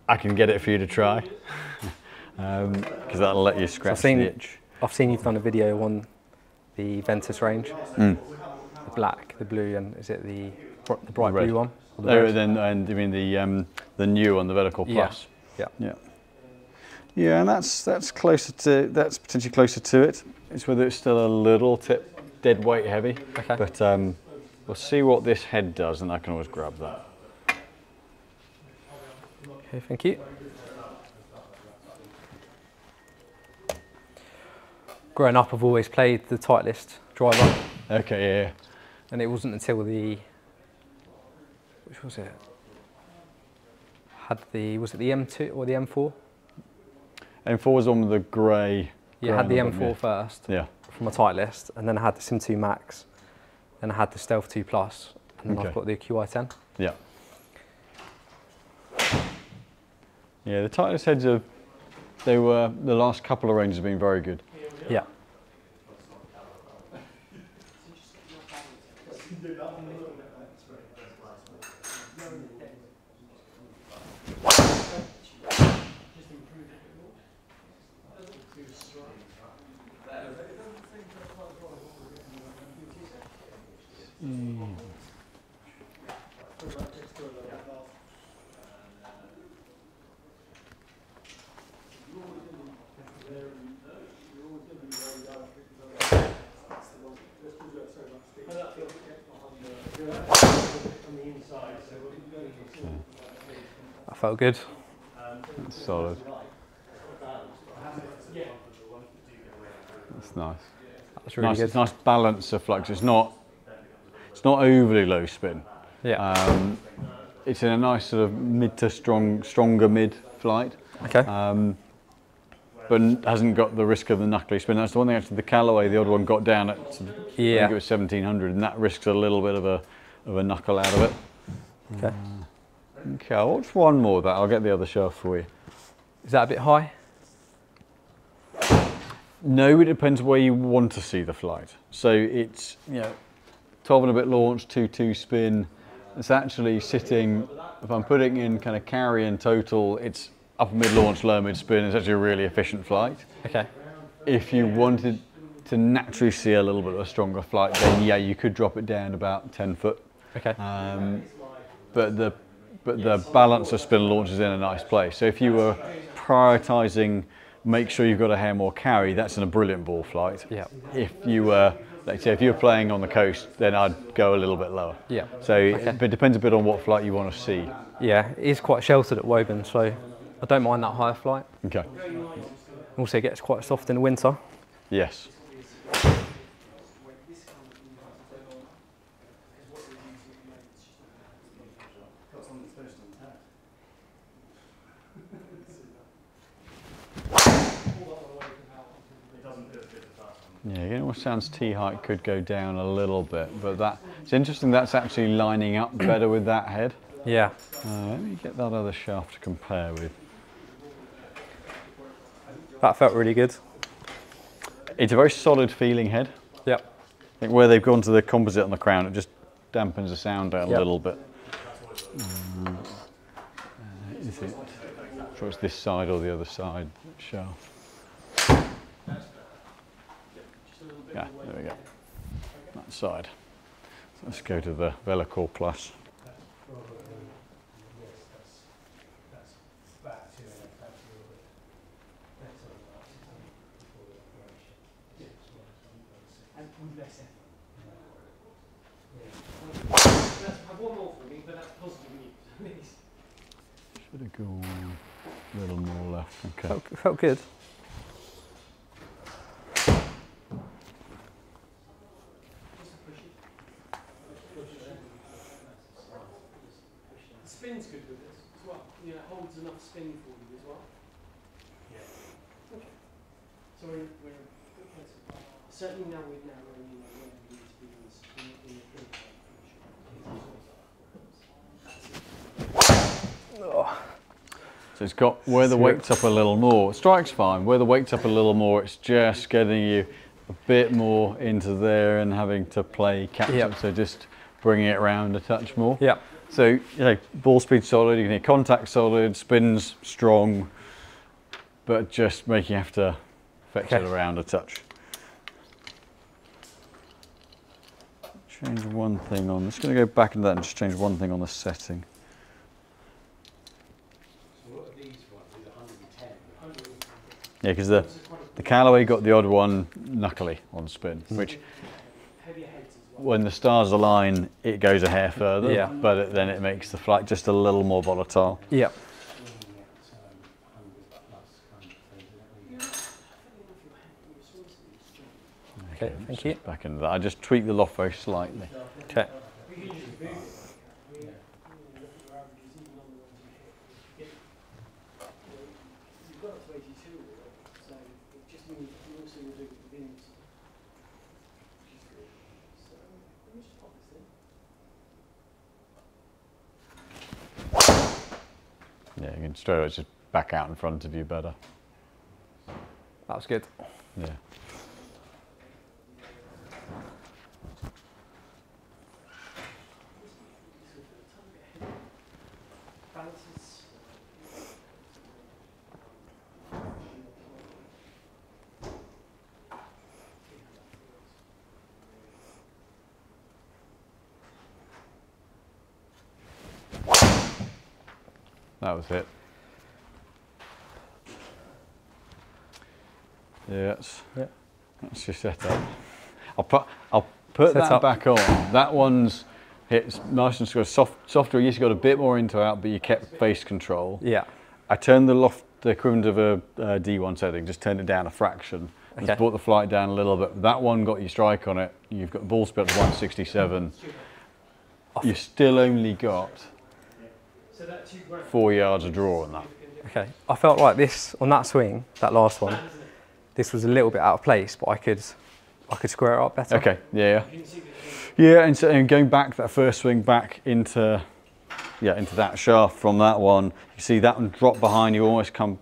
I can get it for you to try. Because that'll let you scratch the itch. I've seen you've done a video on the Ventus range, the black, the blue, and is it the bright blue one? And you mean the new one, the Velicore Plus? Yeah, and that's closer to potentially closer to it. It's whether it's still a little dead weight heavy. Okay. But we'll see what this head does, and I can always grab that. Okay, thank you. Growing up, I've always played the Titleist driver. Okay, yeah. And it wasn't until which was it? Was it the M2 or the M4? M4 was on with the grey. Yeah, I had the M4 first. Yeah. From a Titleist, and then I had the Sim 2 Max, then I had the Stealth 2 Plus, and then I've got the QI10. Yeah. Yeah, the Titleist heads the last couple of ranges have been very good. Yeah. That felt good. That's solid. That's nice. That's really good. It's nice balance of flux. It's not overly low spin. Yeah. It's in a nice sort of mid to stronger mid flight. Okay. But hasn't got the risk of the knuckly spin. That's the one thing actually the Callaway, the odd one, got down at I think it was 1700, and that risks a little bit of a knuckle out of it. Okay. Okay, I'll watch one more of that. I'll get the other shaft for you. Is that a bit high? No, it depends where you want to see the flight. So it's 12 and a bit launch, 2-2 spin. It's actually sitting, if I'm putting in kind of carry and total, it's upper mid launch, lower mid spin. It's actually a really efficient flight. Okay. If you wanted to naturally see a little bit of a stronger flight, then yeah, you could drop it down about 10 foot. Okay. But the balance of spin and launch is in a nice place. So if you were prioritising, make sure you've got a hair more carry, that's in a brilliant ball flight. Yeah. If you were, like say, if you were playing on the coast, then I'd go a little bit lower. Yeah. So but it depends a bit on what flight you want to see. Yeah, it is quite sheltered at Woburn, so I don't mind that higher flight. Okay. Also, it gets quite soft in the winter. Yes. Yeah, it almost sounds T-height could go down a little bit, but it's interesting that's actually lining up better with that head. Yeah. Let me get that other shaft to compare with. That felt really good. It's a very solid feeling head. Yep. I think where they've gone to the composite on the crown, it just dampens the sound down a little bit. Is it? I'm sure it's this side or the other side shaft. Yeah, there we go. That side. So let's go to the VELUCORE Plus. Should have gone a little more left. Okay. Felt good. The spin's good with this as well. You know, it holds enough spin for you as well. Yeah. Okay. So we're in a good place. Certainly now we're where you need to be in the field. So it's got where the weight's up a little more. Strike's fine. Where the weight's up a little more, it's just getting you a bit more into there and having to play catch up. So just bringing it around a touch more. Yeah. So you know, ball speed solid. You can hear contact solid, spins strong, but just making you have to fetch it around a touch. Change one thing on. I'm just going to go back into that and just change one thing on the setting. Yeah, because the Callaway got the odd one knuckly on spin, which when the stars align, it goes a hair further, but then it makes the flight just a little more volatile. Yeah. Okay, thank you. Back into that. I just tweak the loft very slightly. Okay. Yeah, you can straight away just back out in front of you better. That was good. Yeah. That was it. Yes. Yeah. That's your setup. I'll put that back on. That one's hits nice and softer. Yes, you got a bit more into out, but you kept face control. Yeah. I turned the equivalent of a D1 setting, just turned it down a fraction. Just brought the flight down a little bit. That one got your strike on it. You've got ball speed at 167. You've still only got 4 yards of draw on that. Okay, I felt like this on that swing, that last one, this was a little bit out of place, but I could square it up better. Okay, yeah. Yeah, and going back that first swing back into that shaft from that one, you see that one drop behind you, almost come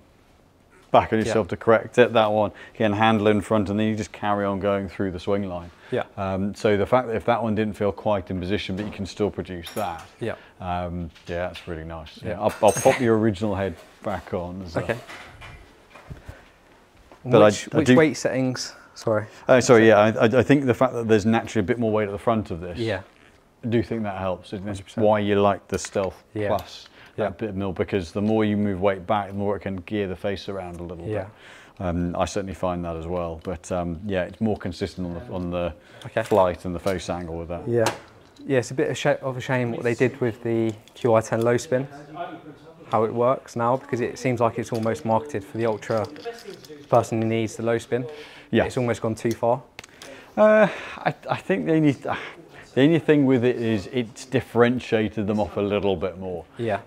back on yourself to correct it. That one, again, handle in front, and then you just carry on going through the swing line. Yeah. So the fact that if that one didn't feel quite in position, but you can still produce that. Yeah. Yeah, that's really nice. Yeah, I'll pop your original head back on. Okay. Which weight settings? Sorry. Sorry. Yeah, I think the fact that there's naturally a bit more weight at the front of this. Yeah. I do think that helps. That's why you like the Stealth Plus. That bit more, because the more you move weight back, the more it can gear the face around a little bit. I certainly find that as well, but yeah, it's more consistent on the flight and the face angle with that. Yeah, yeah, it's a bit of a shame what they did with the QI10 low spin, how it works now, because it seems like it's almost marketed for the ultra person who needs the low spin. Yeah, it's almost gone too far. I think they need. The only thing with it is it's differentiated them off a little bit more. Yeah.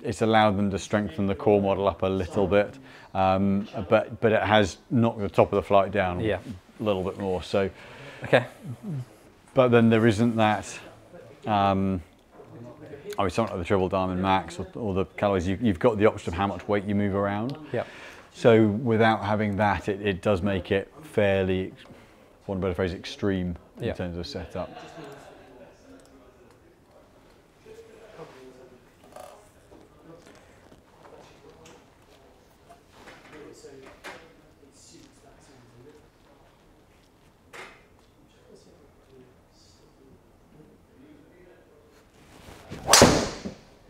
It's allowed them to strengthen the core model up a little bit, but it has knocked the top of the flight down a little bit more. So. Okay. But then there isn't that. I mean, something like the Triple Diamond Max or the Callaways, you've got the option of how much weight you move around. Yeah. So without having that, it does make it fairly want a better phrase, extreme in terms of setup.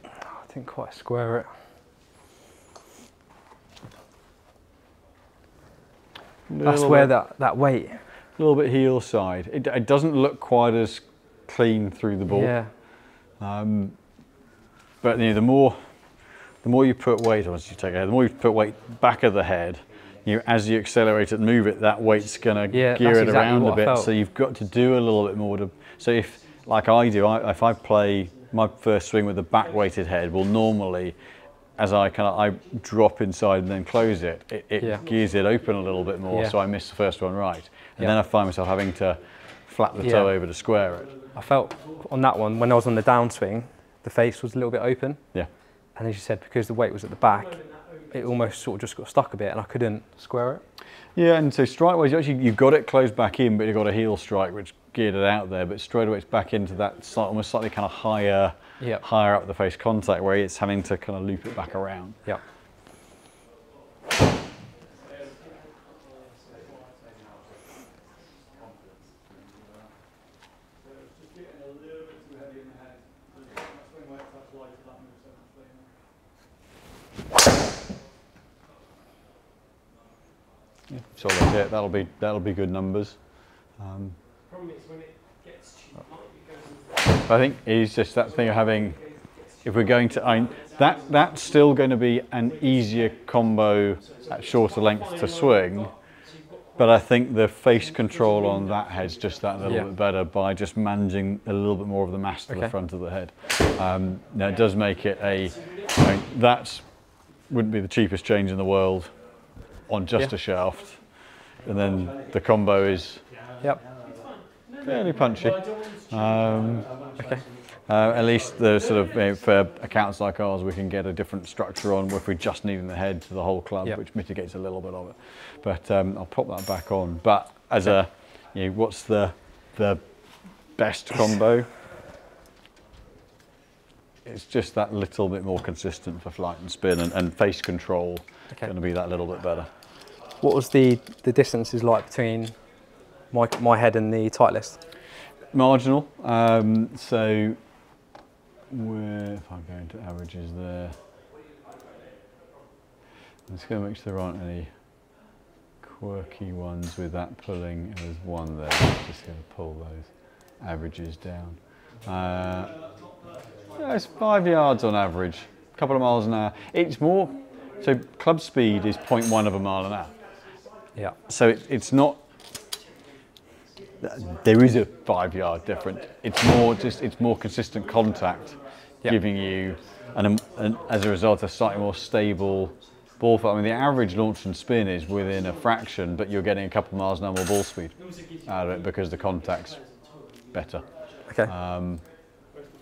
I didn't quite square it. That's where that weight. A little bit heel side. It doesn't look quite as clean through the ball. Yeah. But you know, the more you put weight, once you take it, the more you put weight back of the head, as you accelerate it and move it, that weight's going to gear it around a bit. So you've got to do a little bit more to. So if, like I do, if I play my first swing with a back weighted head, well, normally, as I drop inside and then close it, it gears it open a little bit more, so I miss the first one right. And then I find myself having to flap the toe over to square it. I felt on that one, when I was on the downswing, the face was a little bit open. Yeah. And as you said, because the weight was at the back, it almost sort of just got stuck a bit and I couldn't square it. Yeah, and so strike-wise, you got it closed back in, but you got a heel strike which geared it out there, but straight away it's back into that almost slightly kind of higher up the face contact where it's having to kind of loop it back around. Yeah. So that's it. That'll be good numbers. Problem is when it gets cheap, I think it's just that thing of having. If we're going to, that's still going to be an easier combo at shorter length to swing. But I think the face control on that head's just that little bit better by just managing a little bit more of the mass to the front of the head. Now it does make it that wouldn't be the cheapest change in the world on just a shaft, and then the combo is fairly punchy. At least the sort of for accounts like ours, we can get a different structure on if we're just needing the head to the whole club, which mitigates a little bit of it. But I'll pop that back on. But as what's the best combo? It's just that little bit more consistent for flight and spin, and face control going to be that little bit better. What was the distances like between my head and the Titleist? Marginal. So if I go into averages there, I'm just going to make sure there aren't any quirky ones with that pulling. There's one there. I'm just going to pull those averages down. It's 5 yards on average, a couple of miles an hour. It's more, so club speed is 0.1 of a mile an hour. Yeah. So it's not, there is a 5 yard difference. It's more it's more consistent contact, giving you, and as a result, a slightly more stable ball flight. I mean, the average launch and spin is within a fraction, but you're getting a couple of miles an hour more ball speed out of it because the contact's better. Okay.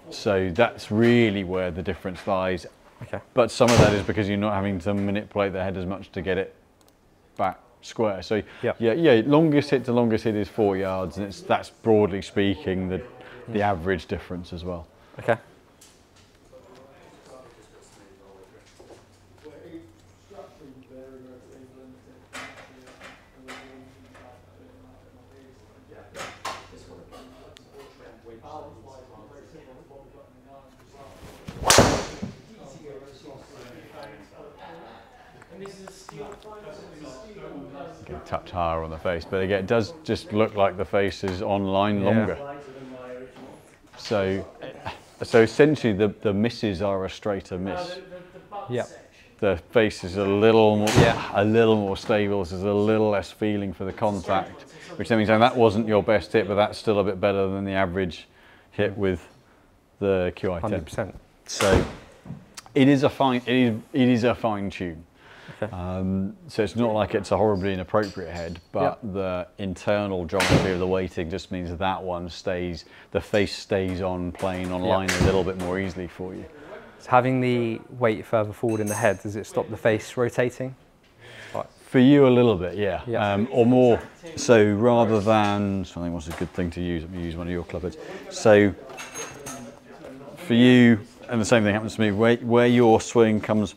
So that's really where the difference lies. Okay. But some of that is because you're not having to manipulate the head as much to get it back square. So longest hit to longest hit is 4 yards, and that's broadly speaking the average difference as well. Okay. Get a touch higher on the face, but again, it does just look like the face is on line longer. So essentially, the misses are a straighter miss. Yeah. The face is a little more stable. There's a little less feeling for the contact, which then means that wasn't your best hit, but that's still a bit better than the average hit with the QI10. 100%. So it is a fine tune. Okay. So it's not like it's a horribly inappropriate head, but the internal geometry of the weighting just means that one stays, the face stays on plane, on line a little bit more easily for you. So having the weight further forward in the head, does it stop the face rotating? For you a little bit, yeah. Or more, so rather than, I think what's a good thing to use, let me use one of your club heads. So for you, and the same thing happens to me, where your swing comes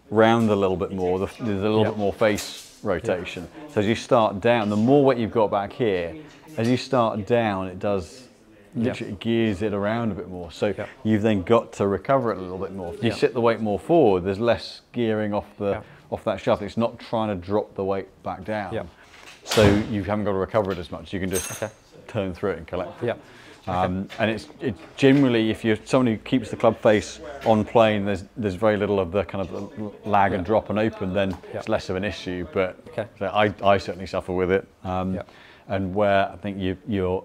round a little bit more, there's a little bit more face rotation. So as you start down, the more weight you've got back here, as you start down, it does, literally gears it around a bit more. So you've then got to recover it a little bit more. If you sit the weight more forward, there's less gearing off the off that shaft. It's not trying to drop the weight back down. So you haven't got to recover it as much. You can just turn through it and collect it. And it's generally, if you're somebody who keeps the club face on plane, there's very little of the kind of lag and drop and open, then it's less of an issue. But so I certainly suffer with it. And where I think you're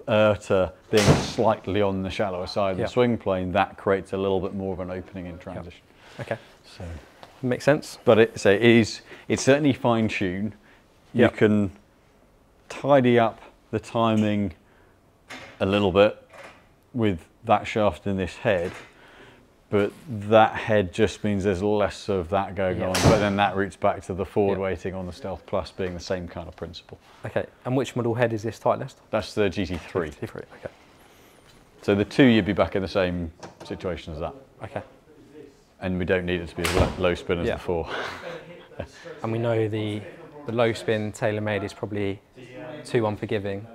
to being slightly on the shallower side of the swing plane, that creates a little bit more of an opening in transition. So makes sense. But it's certainly fine-tuned. You can tidy up the timing a little bit with that shaft in this head, but that head just means there's less of that going on. But then that routes back to the forward weighting on the Stealth Plus being the same kind of principle. Okay, and which model head is this Titleist? That's the GT3. GT3, okay. So the 2, you'd be back in the same situation as that. Okay. And we don't need it to be as low spin as the 4. And we know the low spin TaylorMade is probably too unforgiving,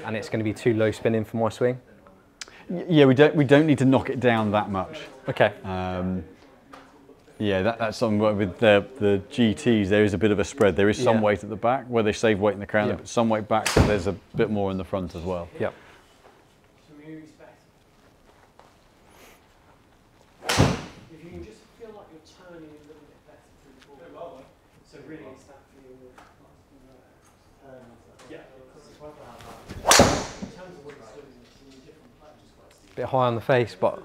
and it's going to be too low spinning for my swing. Yeah, we don't need to knock it down that much. Okay. Yeah, that's something with the GTs. There is a bit of a spread. There is some weight at the back where they save weight in the crown, but some weight back, so there's a bit more in the front as well. Yep. If you can just feel like you're turning a little bit better through the ball. So really it's that feeling of in terms of what it's doing, it's in different places. Bit high on the face, but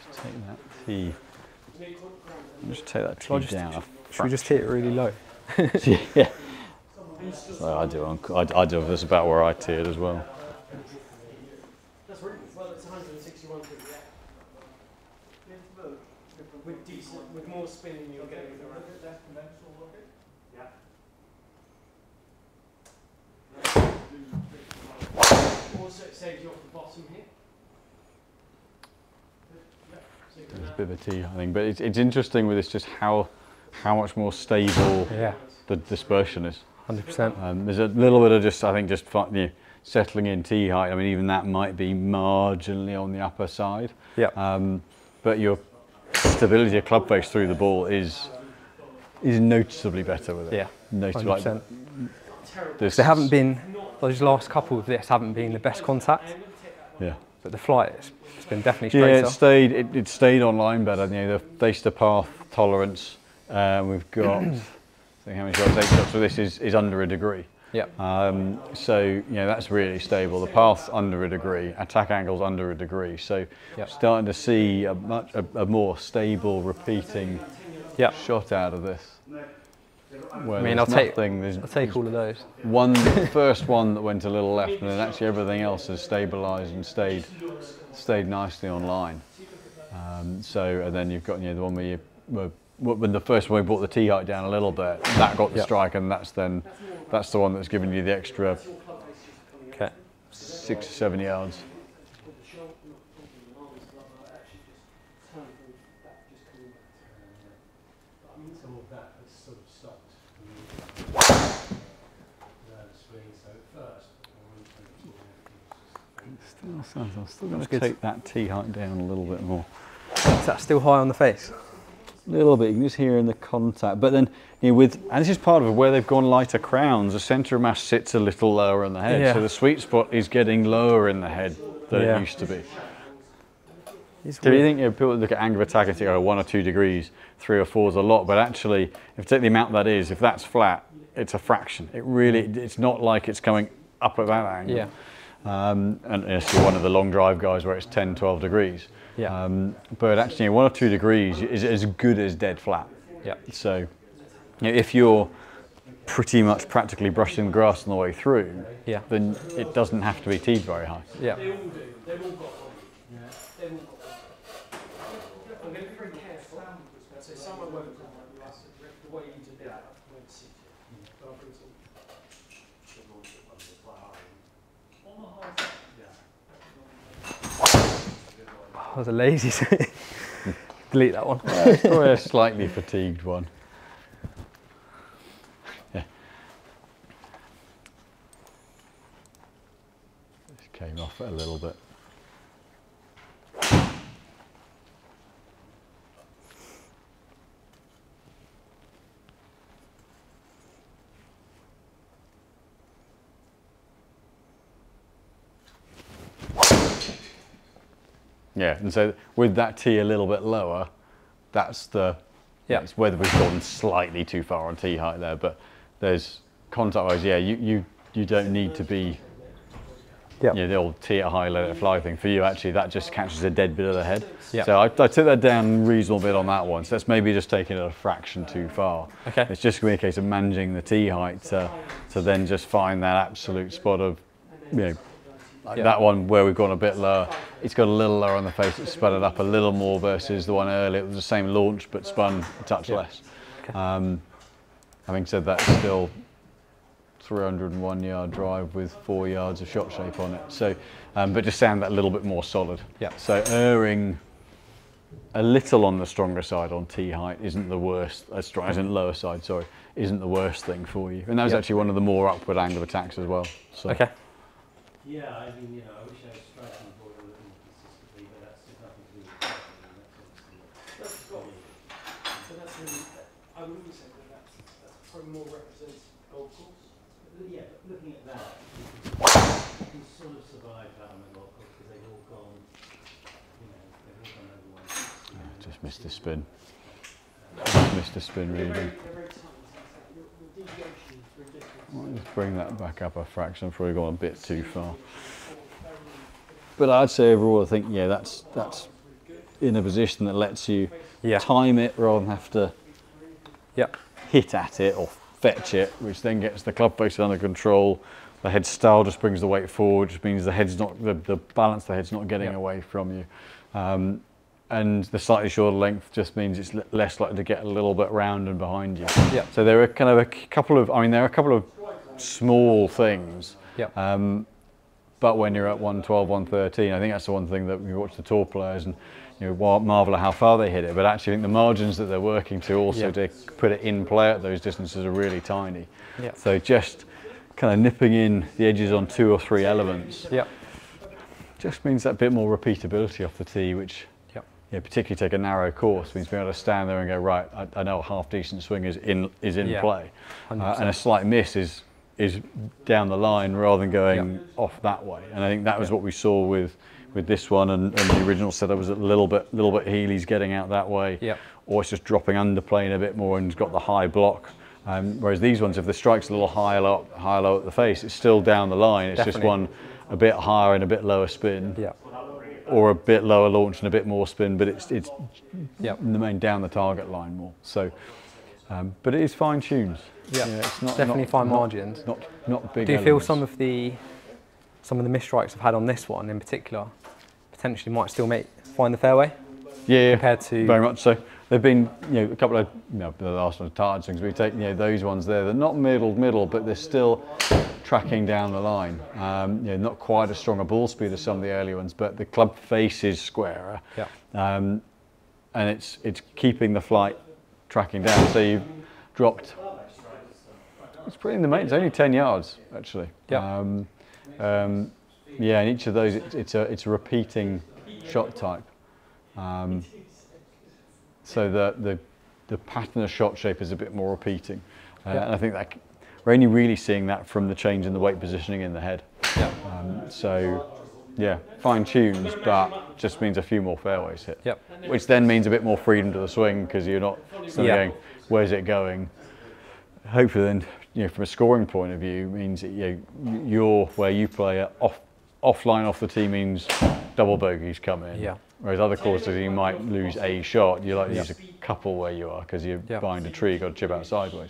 Just take that T. Just take that T down. Should we just hit it really low? Yeah. So I do this about where I tiered as well. That's really well. It's 161 through the air. With more spinning, you're getting less conventional rocket. Also, it saves you off the bottom here. There's a bit of a T, I think, but it's interesting with this just how much more stable the dispersion is. 100%. There's a little bit of just, I think, just settling in T height. I mean, even that might be marginally on the upper side. But your stability of club face through the ball is noticeably better with it. Yeah, noticeably. 100%. There haven't been, those last couple of this haven't been the best contact. Yeah. But the flight, it's been definitely straighter. Yeah, it stayed on line better. You know, the face to path tolerance. We've got, I think how many shots? 8 shots. So this is under a degree. So you know that's really stable. The path's under a degree. Attack angle's under a degree. So starting to see a more stable repeating shot out of this. I mean, I'll take all of those. The first one that went a little left, and then actually everything else has stabilised and stayed nicely on line. And then you've got the one where when the first one we brought the T height down a little bit, that got the strike, and that's the one that's given you the extra 6 to 7 yards. I'm still going to take that T height down a little bit more. Is that still high on the face? A little bit. You can just hear in the contact, but then and this is part of it where they've gone lighter crowns. The centre of mass sits a little lower in the head, so the sweet spot is getting lower in the head than it used to be. Do you think people look at angle of attack and think, oh, 1 or 2 degrees, 3 or 4 is a lot, but actually, if you take the amount that is, if that's flat, it's a fraction. It's not like it's coming up at that angle. And unless you're one of the long drive guys where it's 10, 12 degrees. But actually 1 or 2 degrees is as good as dead flat. So if you're pretty much practically brushing the grass on the way through, then it doesn't have to be teed very high. They all do. They've all got one. I'm going to be very careful. So some are the way you did that won't suit it. But I'll bring some. That was a lazy. Delete that one. It's probably a slightly fatigued one. Yeah. Just came off it a little bit. Yeah, and so with that tee a little bit lower, that's the, it's whether we've gone slightly too far on tee height there, but there's contact-wise, yeah, you don't need to be, the old tee at high, let it fly thing. For you, actually, that just catches a dead bit of the head. Yep. So I took that down a reasonable bit on that one, so that's maybe just taking it a fraction too far. Okay. It's just going to be a case of managing the tee height to then just find that absolute spot of, that one where we've gone a bit lower, it's got a little lower on the face, it's spun it up a little more versus the one earlier. It was the same launch but spun a touch less. Okay. Having said that, still 301 yard drive with 4 yards of shot shape on it. So, but just sound that a little bit more solid. Yeah. So erring a little on the stronger side on tee height isn't the worst, isn't lower side, sorry, isn't the worst thing for you. And that was actually one of the more upward angle attacks as well. So. Okay. Yeah, I mean, I wish I was striking the ball a little more consistently, but that's just nothing to do with that. That's got so that's really, I wouldn't say that's probably more represents golf course. Yeah, but looking at that, you can sort of survive that on the golf course because they've all gone, they've all gone over one. Yeah, just missed a spin. Just missed a spin really. I'll just bring that back up a fraction. I've probably gone a bit too far. But I'd say overall, I think, that's in a position that lets you time it rather than have to hit at it or fetch it, which then gets the club face under control. The head style just brings the weight forward, which means the head's not, the balance of the head's not getting away from you. And the slightly shorter length just means it's less likely to get a little bit round and behind you. Yeah. So there are kind of a couple of small things. Yeah. But when you're at 112, 113, I think that's the one thing that we watch the tour players and marvel at how far they hit it. But actually, I think the margins that they're working to also to put it in play at those distances are really tiny. Yeah. So just kind of nipping in the edges on 2 or 3 elements. Yeah. Just means that bit more repeatability off the tee, which. Particularly take a narrow course means being able to stand there and go, right, I know a half decent swing is in play, and a slight miss is down the line rather than going off that way. And I think that was what we saw with this one, and the original setup was a little bit Healy's getting out that way, or it's just dropping under plane a bit more and it's got the high block. Whereas these ones, if the strike's a little high low at the face, it's still down the line. It's just one a bit higher and a bit lower spin. Yeah. Or a bit lower launch and a bit more spin, but it's in the main down the target line more. So, but it is fine tuned. Yeah, it's not definitely fine margins. Not big. Do you feel some of the misstrikes I've had on this one in particular potentially might still find the fairway? Yeah, compared to very much so. There've been a couple of the last one tired swings. We take those ones there. They're not middle, but they're still tracking down the line. Not quite as strong a ball speed as some of the early ones, but the club face is squarer. Yeah. And it's keeping the flight tracking down. So you've dropped. It's pretty in the main. It's only 10 yards actually. Yeah. And each of those it's a repeating shot type. So the pattern of shot shape is a bit more repeating, and I think that we're only really seeing that from the change in the weight positioning in the head. Yeah. Fine tuned, but just means a few more fairways hit. Yep. Which then means a bit more freedom to the swing because you're not going, where's it going? Hopefully then, from a scoring point of view, means that, you're where you play offline off the tee means double bogeys come in. Yeah. Whereas other courses you might lose a shot, you like to use a couple where you are because you're behind a tree, you've got to chip out sideways.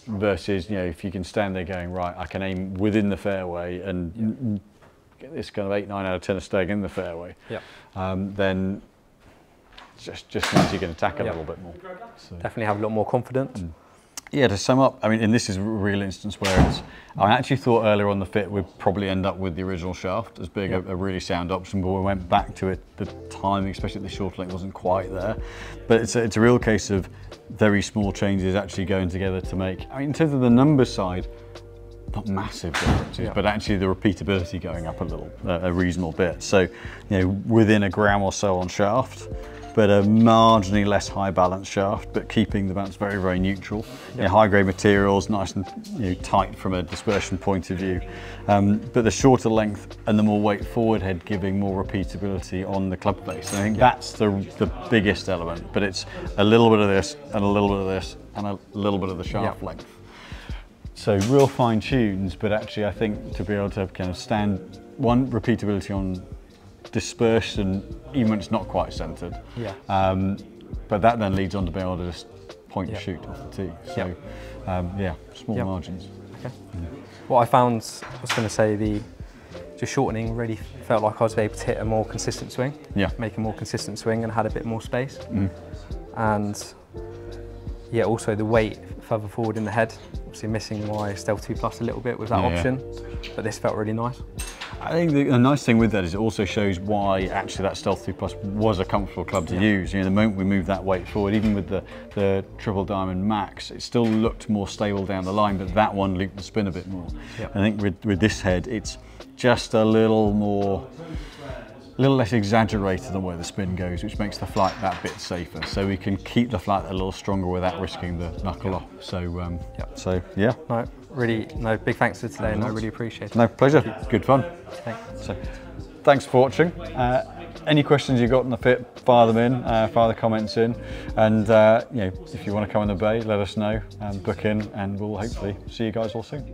Versus, if you can stand there going, right, I can aim within the fairway and get this kind of 8, 9 out of 10 staying in the fairway, then just means you can attack a little bit more. So. Definitely have a lot more confidence. Yeah, to sum up, I mean, and this is a real instance where I actually thought earlier on the fit we'd probably end up with the original shaft as being a really sound option, but we went back to it, the timing, especially at the shorter length, wasn't quite there. But it's a real case of very small changes actually going together to make, I mean, in terms of the numbers side, not massive differences, but actually the repeatability going up a reasonable bit. So, you know, within a gram or so on shaft, but a marginally less high balance shaft, but keeping the bounce very, very neutral. You know, high grade materials, nice and tight from a dispersion point of view. But the shorter length and the more weight forward head giving more repeatability on the club face. And I think that's the biggest element, but it's a little bit of this and a little bit of this and a little bit of the shaft length. So real fine tunes, but actually I think to be able to kind of stand, one, repeatability on dispersion, even when it's not quite centered. But that then leads on to be able to just point and shoot off the tee. So small margins. Okay. What I found, I was going to say, just shortening really felt like I was able to hit a more consistent swing. Make a more consistent swing and had a bit more space. And also the weight further forward in the head. Obviously missing my Stealth 2 Plus a little bit with that option, but this felt really nice. I think the nice thing with that is it also shows why actually that Stealth 2 Plus was a comfortable club to use. You know, the moment we moved that weight forward, even with the Triple Diamond Max, it still looked more stable down the line, but that one looped the spin a bit more. I think with this head, it's just a little less exaggerated than where the spin goes, which makes the flight that bit safer. So we can keep the flight a little stronger without risking the knuckle off. So, No, big thanks for today, and I really appreciate it. No, pleasure. Good fun. Thanks. So, thanks for watching. Any questions you got on the fit, fire them in, fire the comments in, and if you want to come on the bay, let us know, book in, and we'll hopefully see you guys all soon.